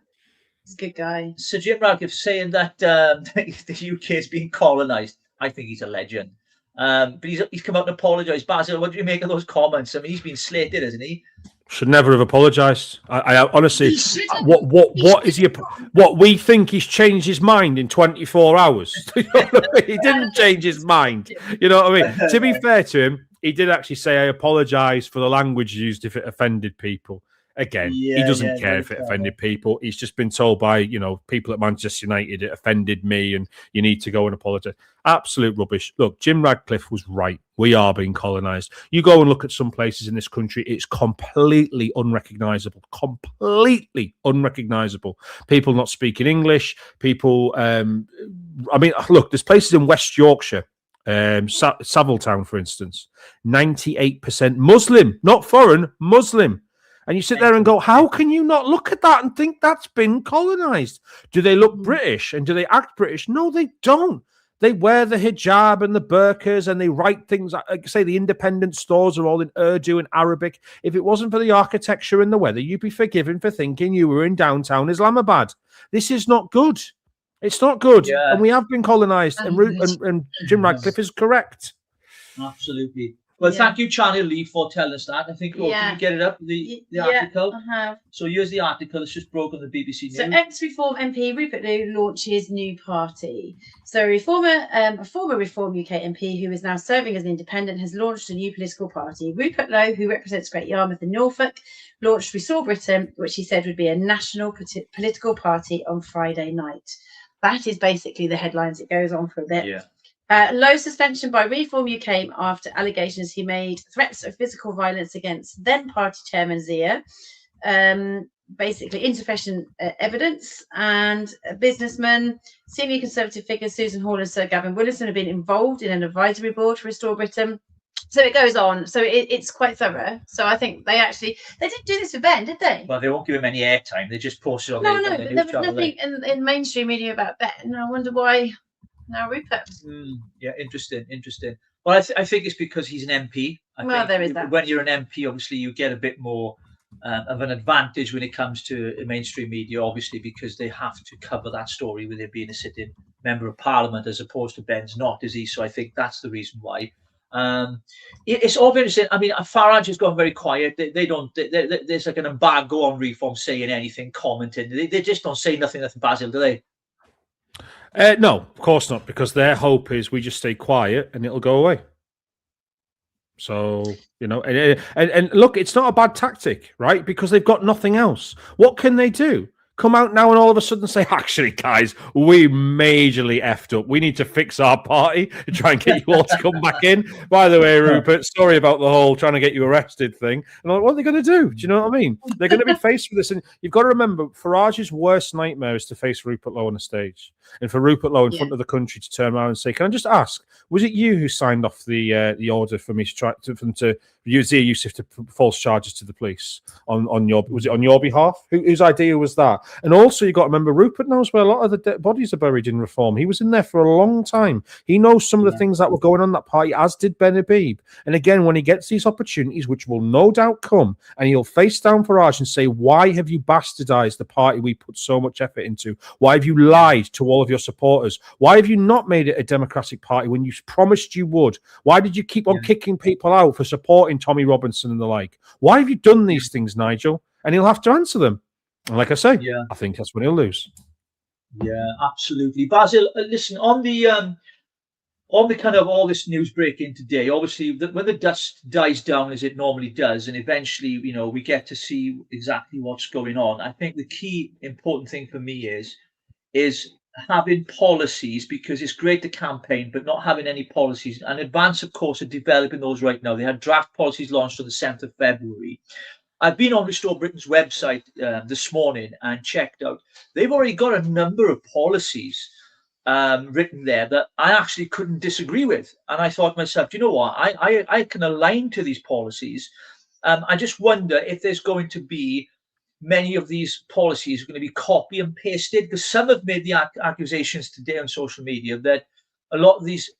He's a good guy. So Jim Radcliffe saying that the UK is being colonised. I think he's a legend. But he's come out and apologised. Basil, what do you make of those comments? I mean, he's been slated, hasn't he? Should never have apologised. I honestly, what is he? What we think he's changed his mind in 24 hours. You know what I mean? He didn't change his mind. You know what I mean? To be fair to him, he did actually say, "I apologise for the language used if it offended people." Again, he doesn't care if it offended people. He's just been told by, people at Manchester United, it offended me and you need to go and apologise. Absolute rubbish. Look, Jim Radcliffe was right. We are being colonised. You go and look at some places in this country, it's completely unrecognisable. Completely unrecognisable. People not speaking English. People, look, there's places in West Yorkshire, Savile Town, for instance, 98% Muslim, not foreign, Muslim. And you sit there and go, how can you not look at that and think that's been colonised? Do they look British and do they act British? No, they don't. They wear the hijab and the burqas and they write things, like say the independent stores are all in Urdu and Arabic. If it wasn't for the architecture and the weather, you'd be forgiven for thinking you were in downtown Islamabad. This is not good. It's not good. Yeah. And we have been colonised and Jim Radcliffe is correct. Absolutely. Well, thank you, Channel Lee, for telling us that. I think, can you get it up, the article? I have. So here's the article. It's just broken on the BBC News. So ex-Reform MP Rupert Lowe launches new party. So a former Reform UK MP who is now serving as an independent has launched a new political party. Rupert Lowe, who represents Great Yarmouth and Norfolk, launched Restore Britain, which he said would be a national political party on Friday night. That is basically the headlines. It goes on for a bit. Yeah. Low suspension by Reform UK after allegations he made threats of physical violence against then party chairman Zia. Basically insufficient evidence, and a businessman, senior Conservative figures Susan Hall and Sir Gavin Williamson have been involved in an advisory board for Restore Britain. So it goes on. So it's quite thorough. So I think they didn't do this for Ben, did they? Well, they won't give him any airtime. They just posted on No, their but news there was channel, nothing in mainstream media about Ben. And I wonder why now Rupert. Yeah, interesting. Well, I think it's because he's an MP. I think there is that. When you're an MP, obviously you get a bit more of an advantage when it comes to mainstream media, obviously, because they have to cover that story with it being a sitting member of parliament, as opposed to Ben's not, is he? So I think that's the reason why. It's all very interesting. I mean, Farage has gone very quiet. They don't. There's like an embargo on Reform saying anything, commenting. They just don't say nothing, Basil, do they? No, of course not, because their hope is we just stay quiet and it'll go away. So, you know, and look, it's not a bad tactic, right? Because they've got nothing else. What can they do? Come out now and all of a sudden say, actually, guys, we majorly effed up. We need to fix our party to try and get you all to come back in. By the way, Rupert, sorry about the whole trying to get you arrested thing. And I'm like, what are they going to do? Do you know what I mean? They're going to be faced with this. And you've got to remember, Farage's worst nightmare is to face Rupert Lowe on a stage. And for Rupert Lowe in front of the country to turn around and say, can I just ask, was it you who signed off the order for me to for them to use the use of false charges to the police on your, was it on your behalf? Whose idea was that? And also, you've got to remember, Rupert knows where a lot of the dead bodies are buried in Reform. He was in there for a long time. He knows some of the things that were going on in that party, as did Ben Habib. And again, when he gets these opportunities, which will no doubt come, and he'll face down Farage and say, why have you bastardized the party we put so much effort into? Why have you lied to all of your supporters? Why have you not made it a democratic party when you promised you would? Why did you keep on kicking people out for supporting Tommy Robinson and the like? Why have you done these things, Nigel? And he'll have to answer them. And like I say, I think that's when he'll lose. Yeah, absolutely. Basil, listen, on the kind of all this news breaking today, obviously, when the dust dies down as it normally does, and eventually, you know, we get to see exactly what's going on. I think the key important thing for me is having policies, because it's great to campaign, but not having any policies. And Advance, of course, are developing those right now. They had draft policies launched on the 7th of February. I've been on Restore Britain's website this morning and checked out. They've already got a number of policies written there that I actually couldn't disagree with. And I thought to myself, you know what? I can align to these policies. I just wonder if there's going to be many of these policies are going to be copy and pasted, because some have made the accusations today on social media that a lot of these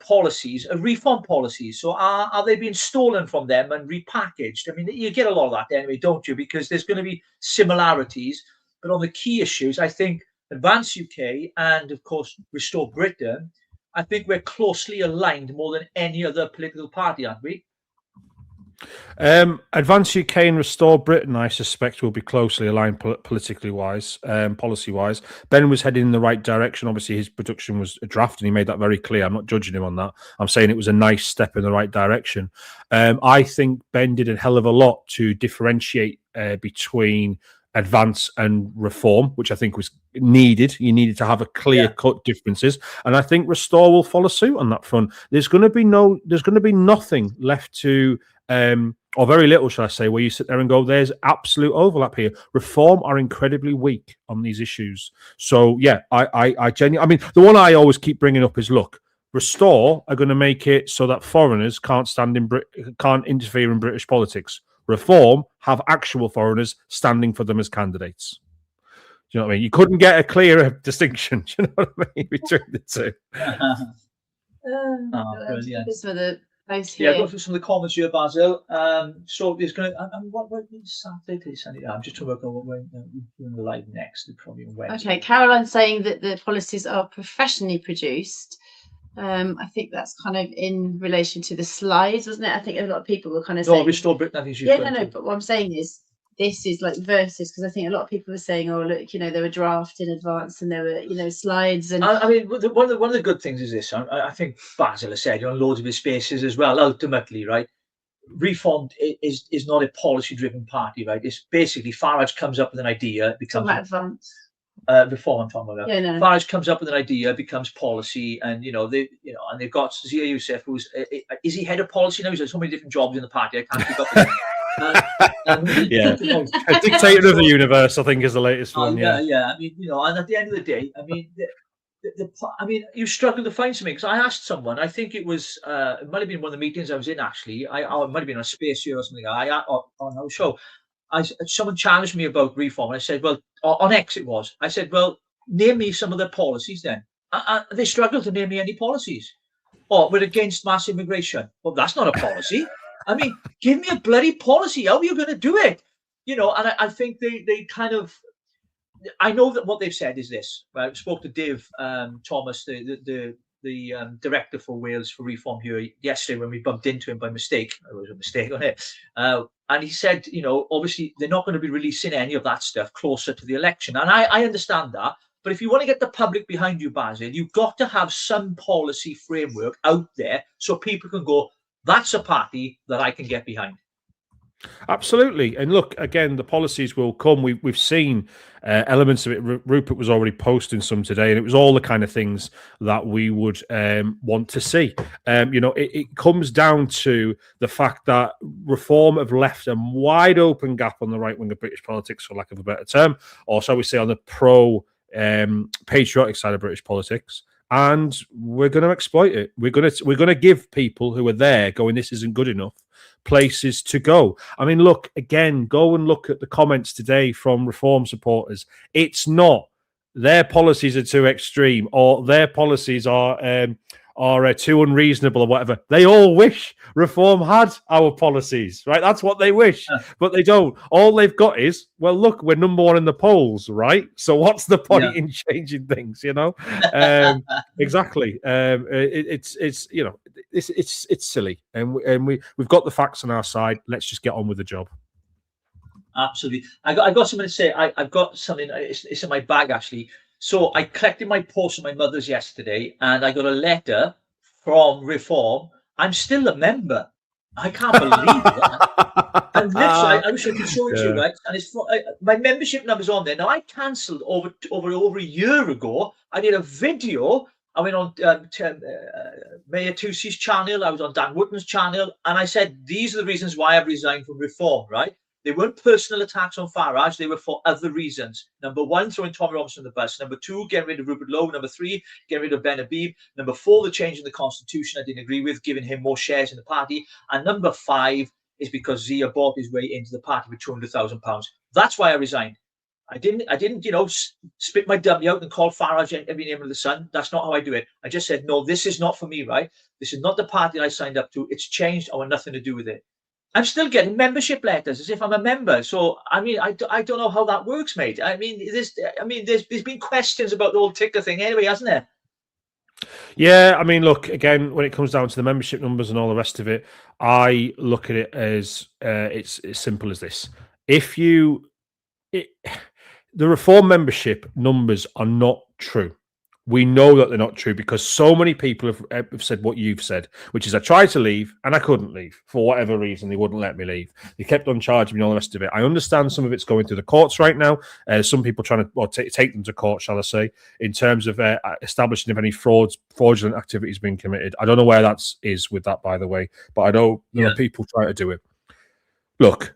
policies are Reform policies. So are they being stolen from them and repackaged? I mean, you get a lot of that anyway, don't you? Because there's going to be similarities. But on the key issues, I think Advance UK and, of course, Restore Britain, I think we're closely aligned more than any other political party, aren't we? Advance UK and Restore Britain, I suspect, will be closely aligned politically wise, policy wise. Ben was heading in the right direction. Obviously, his production was a draft, and he made that very clear. I'm not judging him on that. I'm saying it was a nice step in the right direction. I think Ben did a hell of a lot to differentiate between Advance and Reform, which I think was needed. You needed to have a clear-cut differences, and I think Restore will follow suit on that front. There's going to be nothing left to, or very little, shall I say, where you sit there and go, there's absolute overlap here. Reform are incredibly weak on these issues. So yeah, I genuinely, I mean, the one I always keep bringing up is, look, Restore are going to make it so that foreigners can't interfere in British politics. Reform have actual foreigners standing for them as candidates. Do you know what I mean? You couldn't get a clearer distinction. Do you know what I mean, between the two? Brilliant. This for the post Yeah, here. go through some of the comments here, Basil. So there's going to, what is Saturday? I'm just trying to work out what we're doing the live next. Probably on Wednesday. Okay, Caroline's saying that the policies are professionally produced. I think that's kind of in relation to the slides, wasn't it? I think a lot of people were kind of saying, Restore Britain, I think she's but what I'm saying is this is like versus, because I think a lot of people were saying, oh, look, you know, there were draft in advance and there were, you know, slides. And I mean, one of the good things is this. I think Basil has said on loads of his spaces as well. Ultimately, right, Reform is not a policy-driven party, right? It's basically Farage comes up with an idea, it becomes advance. Reform, I'm talking about. Yeah, no. Farage comes up with an idea, becomes policy, and and they've got Zia Youssef, who's is he head of policy now? He's got so many different jobs in the party. I can't keep up with him. Yeah, Dictator of the Universe, I think, is the latest one. Yeah. I mean, and at the end of the day, I mean, I mean, you struggle to find something, because I asked someone. I think it was it might have been one of the meetings I was in, actually. Or it might have been on Space here or something. On our show. Someone challenged me about reform. And I said, well, on X it was. I said, well, name me some of the policies then. They struggled to name me any policies. Oh, we're against mass immigration. Well, that's not a policy. I mean, give me a bloody policy. How are you going to do it? You know, and I think they kind of, I know that what they've said is this. I spoke to Dave Thomas, the director for Wales for Reform here yesterday when we bumped into him by mistake. It was a mistake on it. And he said, you know, obviously they're not going to be releasing any of that stuff closer to the election. And I understand that. But if you want to get the public behind you, Basil, you've got to have some policy framework out there so people can go, that's a party that I can get behind. Absolutely. And look, again, the policies will come. We've seen elements of it. Rupert was already posting some today, and it was all the kind of things that we would want to see. You know, it comes down to the fact that Reform have left a wide open gap on the right wing of British politics, for lack of a better term, or shall we say on the patriotic side of British politics. And we're going to exploit it. We're going to give people who are there going, this isn't good enough, places to go. I mean, look, again, go and look at the comments today from Reform supporters. It's not their policies are too extreme or their policies are too unreasonable or whatever. They all wish Reform had our policies, right? That's what they wish, but they don't. All they've got is, well, look, we're number one in the polls, right? So what's the point in changing things, you know? Exactly. It's you know, it's silly, and we've got the facts on our side. Let's just get on with the job. Absolutely. I got something to say. I've got something. It's in my bag, actually. So I collected my post from my mother's yesterday, and I got a letter from Reform. I'm still a member. I can't believe that. And literally, I wish I could show it to you, right? And it's my membership number's on there. Now, I cancelled over a year ago. I did a video. I went on Mayor Tusi's channel. I was on Dan Wootton's channel. And I said, these are the reasons why I've resigned from Reform, right? They weren't personal attacks on Farage. They were for other reasons. Number one, throwing Tommy Robinson on the bus. Number two, getting rid of Rupert Lowe. Number three, getting rid of Ben Habib. Number four, the change in the constitution I didn't agree with, giving him more shares in the party. And number five is because Zia bought his way into the party with £200,000. That's why I resigned. I didn't, you know, spit my dummy out and call Farage every name of the sun. That's not how I do it. I just said, no, this is not for me, right? This is not the party I signed up to. It's changed. I want nothing to do with it. I'm still getting membership letters as if I'm a member. So, I mean, I don't know how that works, mate. I mean, there's been questions about the whole ticker thing anyway, hasn't there? Yeah, I mean, look, again, when it comes down to the membership numbers and all the rest of it, I look at it as it's as simple as this. The Reform membership numbers are not true. We know that they're not true because so many people have said what you've said, which is I tried to leave and I couldn't leave for whatever reason. They wouldn't let me leave. They kept on charging me and all the rest of it. I understand some of it's going through the courts right now. Some people trying to take them to court, shall I say, in terms of establishing if any fraudulent activities being committed. I don't know where that is with that, by the way, but I know there are people trying to do it. Look,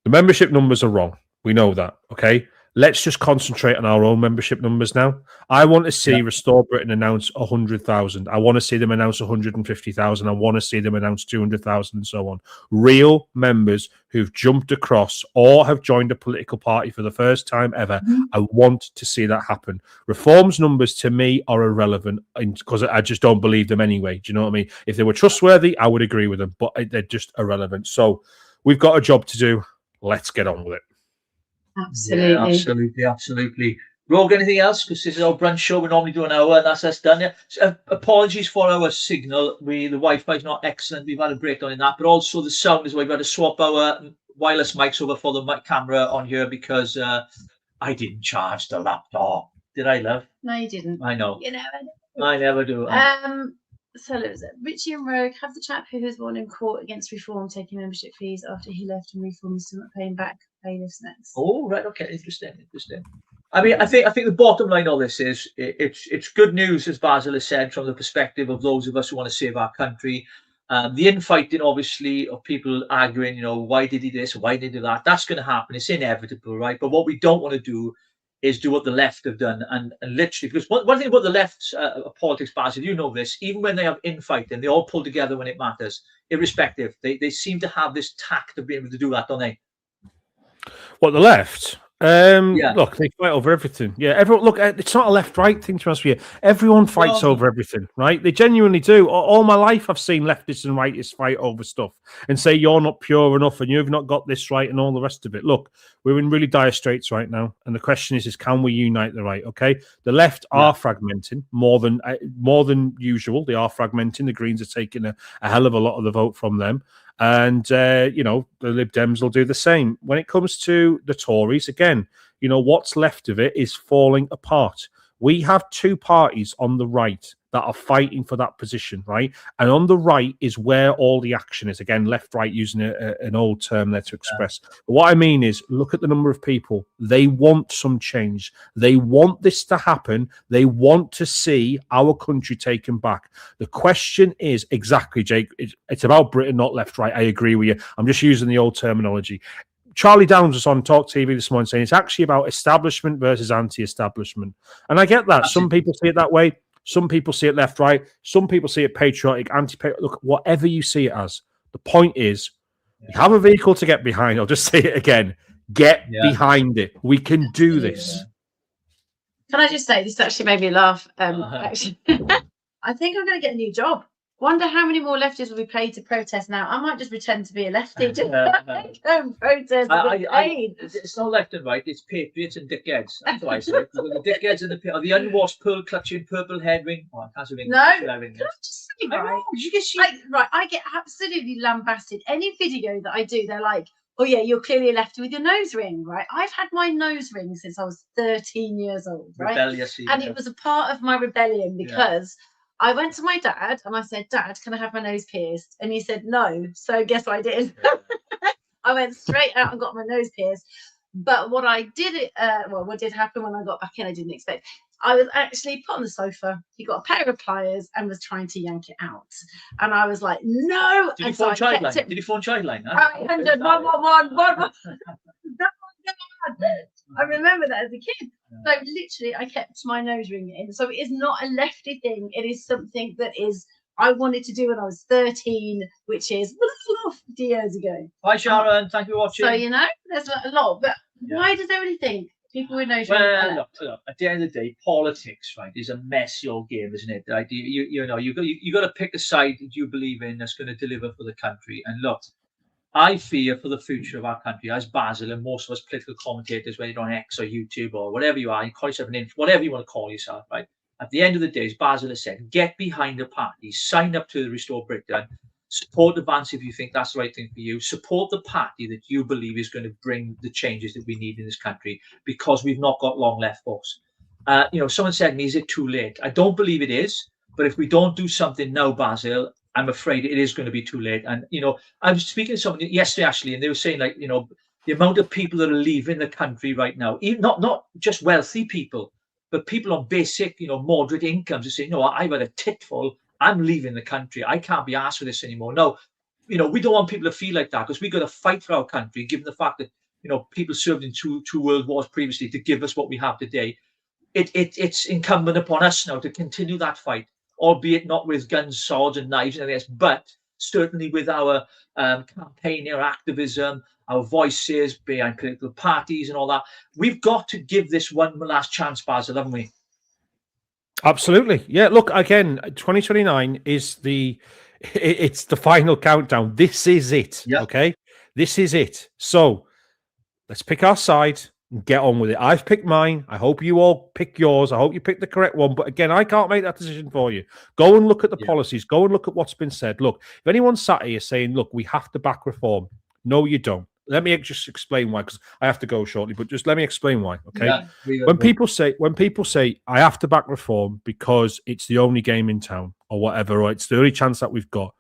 the membership numbers are wrong. We know that, okay? Let's just concentrate on our own membership numbers now. I want to see Restore Britain announce 100,000. I want to see them announce 150,000. I want to see them announce 200,000 and so on. Real members who've jumped across or have joined a political party for the first time ever. I want to see that happen. Reform's numbers to me are irrelevant because I just don't believe them anyway. Do you know what I mean? If they were trustworthy, I would agree with them, but they're just irrelevant. So we've got a job to do. Let's get on with it. Absolutely. Yeah, absolutely. Rogue, anything else? Because this is our brunch show. We normally do an hour, and that's us done. Yeah. So, apologies for our signal. The Wi-Fi is not excellent. We've had a breakdown in that, but also the sound is why we've had to swap our wireless mics over for the mic camera on here because I didn't charge the laptop. Did I, love? No, you didn't. I know. You never do. I never do. So it was Richie and Rogue have the chap who has won in court against Reform taking membership fees after he left, and Reform is still not paying back. Bailiffs next. Oh, right, okay, interesting. I mean, I think the bottom line of this is it's good news, as Basil has said, from the perspective of those of us who want to save our country. The infighting, obviously, of people arguing, you know, why did he this, why did he do that? That's going to happen. It's inevitable, right? But what we don't want to do is do what the left have done, and literally, because one thing about the left's politics, Basil, you know this, even when they have infighting, they all pull together when it matters, irrespective. They seem to have this tact of being able to do that, don't they? What, the left? Look, they fight over everything. Yeah, everyone. Look, it's not a left-right thing, to be honest with you. Everyone fights over everything, right? They genuinely do. All my life, I've seen leftists and rightists fight over stuff and say you're not pure enough and you've not got this right and all the rest of it. Look, we're in really dire straits right now, and the question is can we unite the right? Okay, the left are fragmenting more than usual. They are fragmenting. The Greens are taking a hell of a lot of the vote from them. And, the Lib Dems will do the same. When it comes to the Tories, again, what's left of it is falling apart. We have two parties on the right that are fighting for that position, right? And on the right is where all the action is. Again, left, right, using an old term there to express. But what I mean is, look at the number of people. They want some change. They want this to happen. They want to see our country taken back. The question is, exactly, Jake, it's about Britain, not left, right. I agree with you. I'm just using the old terminology. Charlie Downs was on Talk TV this morning saying it's actually about establishment versus anti-establishment. And I get that. Some people see it that way. Some people see it left, right. Some people see it patriotic, anti-patriotic. Look, whatever you see it as, the point is, we have a vehicle to get behind. I'll just say it again. Get behind it. We can do this. Can I just say, this actually made me laugh. Actually, I think I'm going to get a new job. Wonder how many more lefties will be paid to protest now. I might just pretend to be a lefty. Just go and protest. It's not left and right. It's patriots and dickheads. That's what I say. The dickheads and the unwashed pearl clutching purple head ring. Oh, I can't say no. Can I just say, right? I get absolutely lambasted. Any video that I do, they're like, "Oh yeah, you're clearly a lefty with your nose ring, right?" I've had my nose ring since I was 13 years old, right? Rebellious, and it was a part of my rebellion because. I went to my dad and I said, "Dad, can I have my nose pierced?" And he said, "No." So guess what I did? I went straight out and got my nose pierced. But what I did, what did happen when I got back in, I didn't expect. I was actually put on the sofa. He got a pair of pliers and was trying to yank it out. And I was like, "No!" Did you phone Childline? Did you phone Childline? 100 111. I remember that as a kid. So literally, I kept my nose ring in. So it is not a lefty thing. It is something that I wanted to do when I was 13, which is 50 years ago. Hi, Sharon. Thank you for watching. So, there's a lot. But why does everybody think people with nose rings? Well, look, at the end of the day, politics, right, is a messy old game, isn't it? Like, you got to pick a side that you believe in that's going to deliver for the country. And look, I fear for the future of our country, as Basil and most of us political commentators, whether you're on X or YouTube or whatever you are, you call yourself whatever you want to call yourself, right? At the end of the day, as Basil has said, get behind the party, sign up to the Restore Britain, support the Banter if you think that's the right thing for you, support the party that you believe is going to bring the changes that we need in this country, because we've not got long left, folks. Someone said to me, is it too late? I don't believe it is, but if we don't do something now, Basil, I'm afraid it is going to be too late. And, I was speaking to someone yesterday, actually, and they were saying, like, the amount of people that are leaving the country right now, even not just wealthy people, but people on basic, moderate incomes are saying, no, I've had a titful. I'm leaving the country. I can't be asked for this anymore. No, we don't want people to feel like that, because we've got to fight for our country, given the fact that, people served in two world wars previously to give us what we have today. It's incumbent upon us now to continue that fight, albeit not with guns, swords and knives and everything else, but certainly with our campaigning, our activism, our voices behind political parties and all that. We've got to give this one last chance, Basil, haven't we? Absolutely. Yeah, look, again, 2029 is it's the final countdown. This is it, okay? This is it. So let's pick our side. Get on with it. I've picked mine. I hope you all pick yours. I hope you pick the correct one. But again, I can't make that decision for you. Go and look at the policies. Go and look at what's been said. Look, if anyone sat here saying, look, we have to back reform. No, you don't. Let me just explain why, because I have to go shortly, but just let me explain why, okay? When people say, I have to back reform because it's the only game in town or whatever, or it's the only chance that we've got.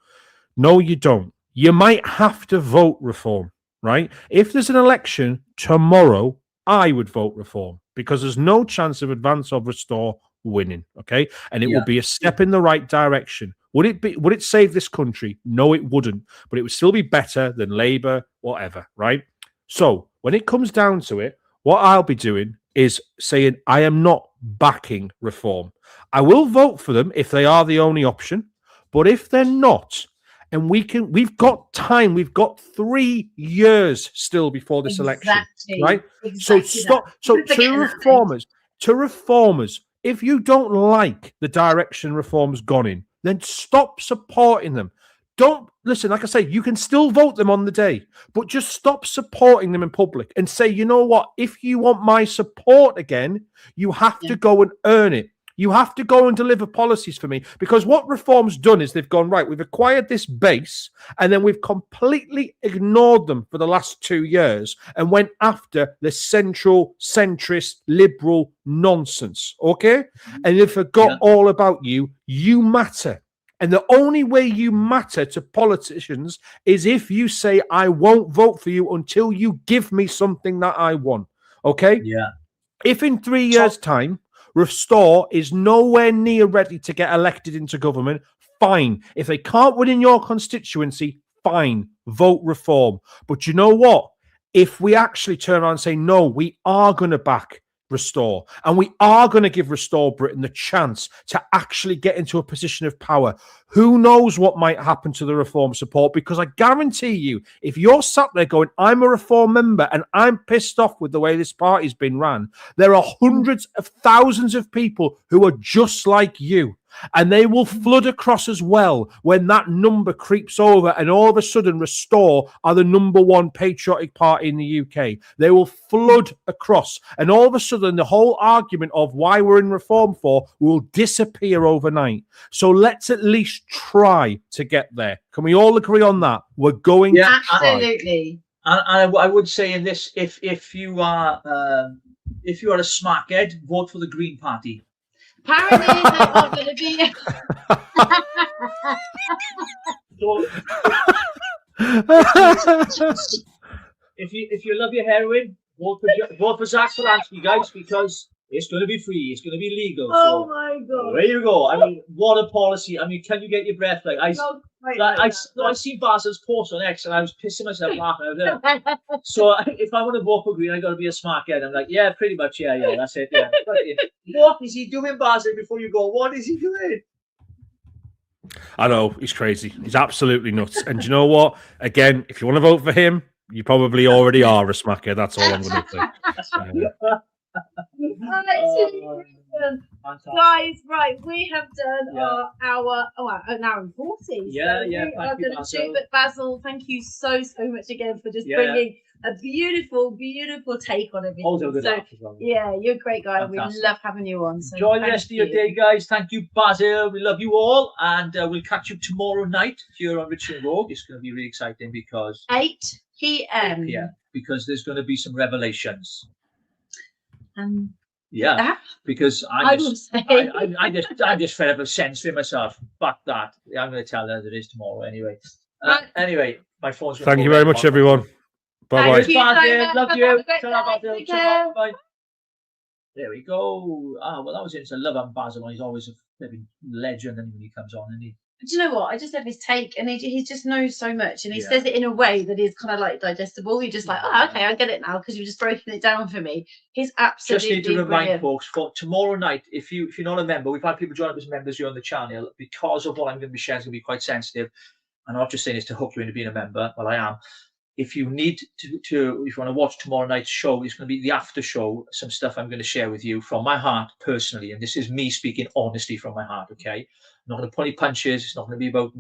No, you don't. You might have to vote reform, right? If there's an election tomorrow, I would vote reform, because there's no chance of Advance or Restore winning, okay? And it will be a step in the right direction. Would it save this country? No, it wouldn't. But it would still be better than Labour, whatever, right? So when it comes down to it, what I'll be doing is saying, I am not backing reform. I will vote for them if they are the only option, but if they're not, and we've got time, we've got 3 years still before this election, right? So stop. So to reformers, if you don't like the direction reform's gone in, then stop supporting them. Don't listen, like I say, you can still vote them on the day, but just stop supporting them in public and say, you know what, if you want my support again, you have to go and earn it. You have to go and deliver policies for me, because what reform's done is they've gone, right, we've acquired this base and then we've completely ignored them for the last 2 years and went after the central, centrist, liberal nonsense, okay? And they forgot all about you. You matter. And the only way you matter to politicians is if you say, I won't vote for you until you give me something that I want. Okay? Yeah. If in 3 years' time, Restore is nowhere near ready to get elected into government, fine. If they can't win in your constituency, fine. Vote Reform. But you know what? If we actually turn around and say, no, we are going to back Restore, and we are going to give Restore Britain the chance to actually get into a position of power, who knows what might happen to the Reform support? Because I guarantee you, if you're sat there going, I'm a Reform member and I'm pissed off with the way this party's been ran, there are hundreds of thousands of people who are just like you. And they will flood across as well when that number creeps over and all of a sudden Restore are the #1 patriotic party in the UK. They will flood across, and all of a sudden the whole argument of why we're in Reform for will disappear overnight. So let's at least try to get there. Can we all agree on that? We're going to try. Absolutely. And I would say in this, if you are a smackhead, vote for the Green Party. Apparently, they're not going to be. If you love your heroin, vote for Zach Solanski, guys, because it's going to be free. It's going to be legal. Oh so my God! There you go. I mean, what a policy! I mean, can you get your breath? Like I seen Basil's post on X, and I was pissing myself laughing. So if I want to vote for Green, I got to be a smackhead. I'm like, yeah, pretty much, yeah, that's it. Yeah. What is he doing, Basil? Before you go, what is he doing? I know, he's crazy. He's absolutely nuts. And do you know what? Again, if you want to vote for him, you probably already are a smacker. That's all I'm going to say. Guys, right, we have done our hour and 40. Yeah, so yeah. we are going to shoot. But Basil, thank you so much again for just bringing a beautiful take on everything. Yeah, you're a great guy. Fantastic. We love having you on. So enjoy the rest of your day, guys. Thank you, Basil. We love you all, and we'll catch you tomorrow night here on Richie Rogue. It's going to be really exciting because 8 p.m. Yeah, because there's going to be some revelations. Because I just fed up with censoring myself. Fuck that. I'm going to tell her that it is tomorrow anyway. Anyway, my phone's. Thank you very much, everyone. Bye bye. Love you. Bye. There we go. Well, that was it. I love Basil. He's always a legend, and when he comes on, and he. Do you know what? I just love his take, and he just knows so much, and he says it in a way that is kind of like digestible. You're just like, oh, okay, I get it now because you've just broken it down for me. He's absolutely just need to remind folks for tomorrow night. If you're not a member, we've had people join up as members here on the channel because of what I'm going to be sharing. It's going to be quite sensitive. I'm not just saying this to hook you into being a member. Well, I am. If you need to, if you want to watch tomorrow night's show, it's going to be the after show. Some stuff I'm going to share with you from my heart personally, and this is me speaking honestly from my heart. Okay. I'm not going to pull any punches. It's not going to be about,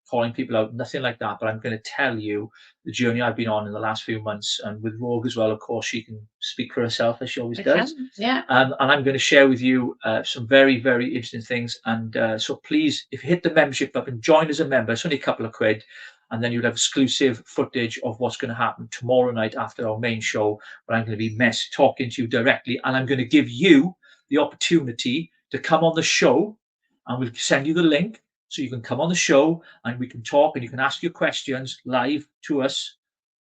calling people out, nothing like that. But I'm going to tell you the journey I've been on in the last few months, and with Rogue as well. Of course, she can speak for herself as she always does. Yeah. And I'm going to share with you some very, very interesting things. And so please, if you hit the membership up and join as a member, it's only a couple of quid. And then you'll have exclusive footage of what's going to happen tomorrow night after our main show, where I'm going to be talking to you directly, and I'm going to give you the opportunity to come on the show. And we'll send you the link so you can come on the show and we can talk and you can ask your questions live to us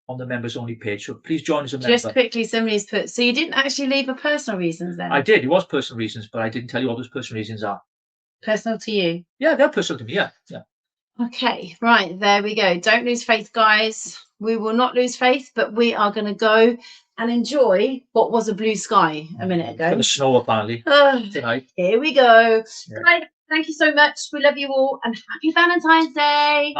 on the members only page. So please join us a member. Just quickly, somebody's put, so you didn't actually leave for personal reasons then? I did. It was personal reasons, but I didn't tell you what those personal reasons are. Personal to you? Yeah, they're personal to me. Yeah. Okay, right. There we go. Don't lose faith, guys. We will not lose faith, but we are going to go and enjoy what was a blue sky a minute ago. For the snow apparently. Here we go. Yeah. Right, thank you so much. We love you all and happy Valentine's Day.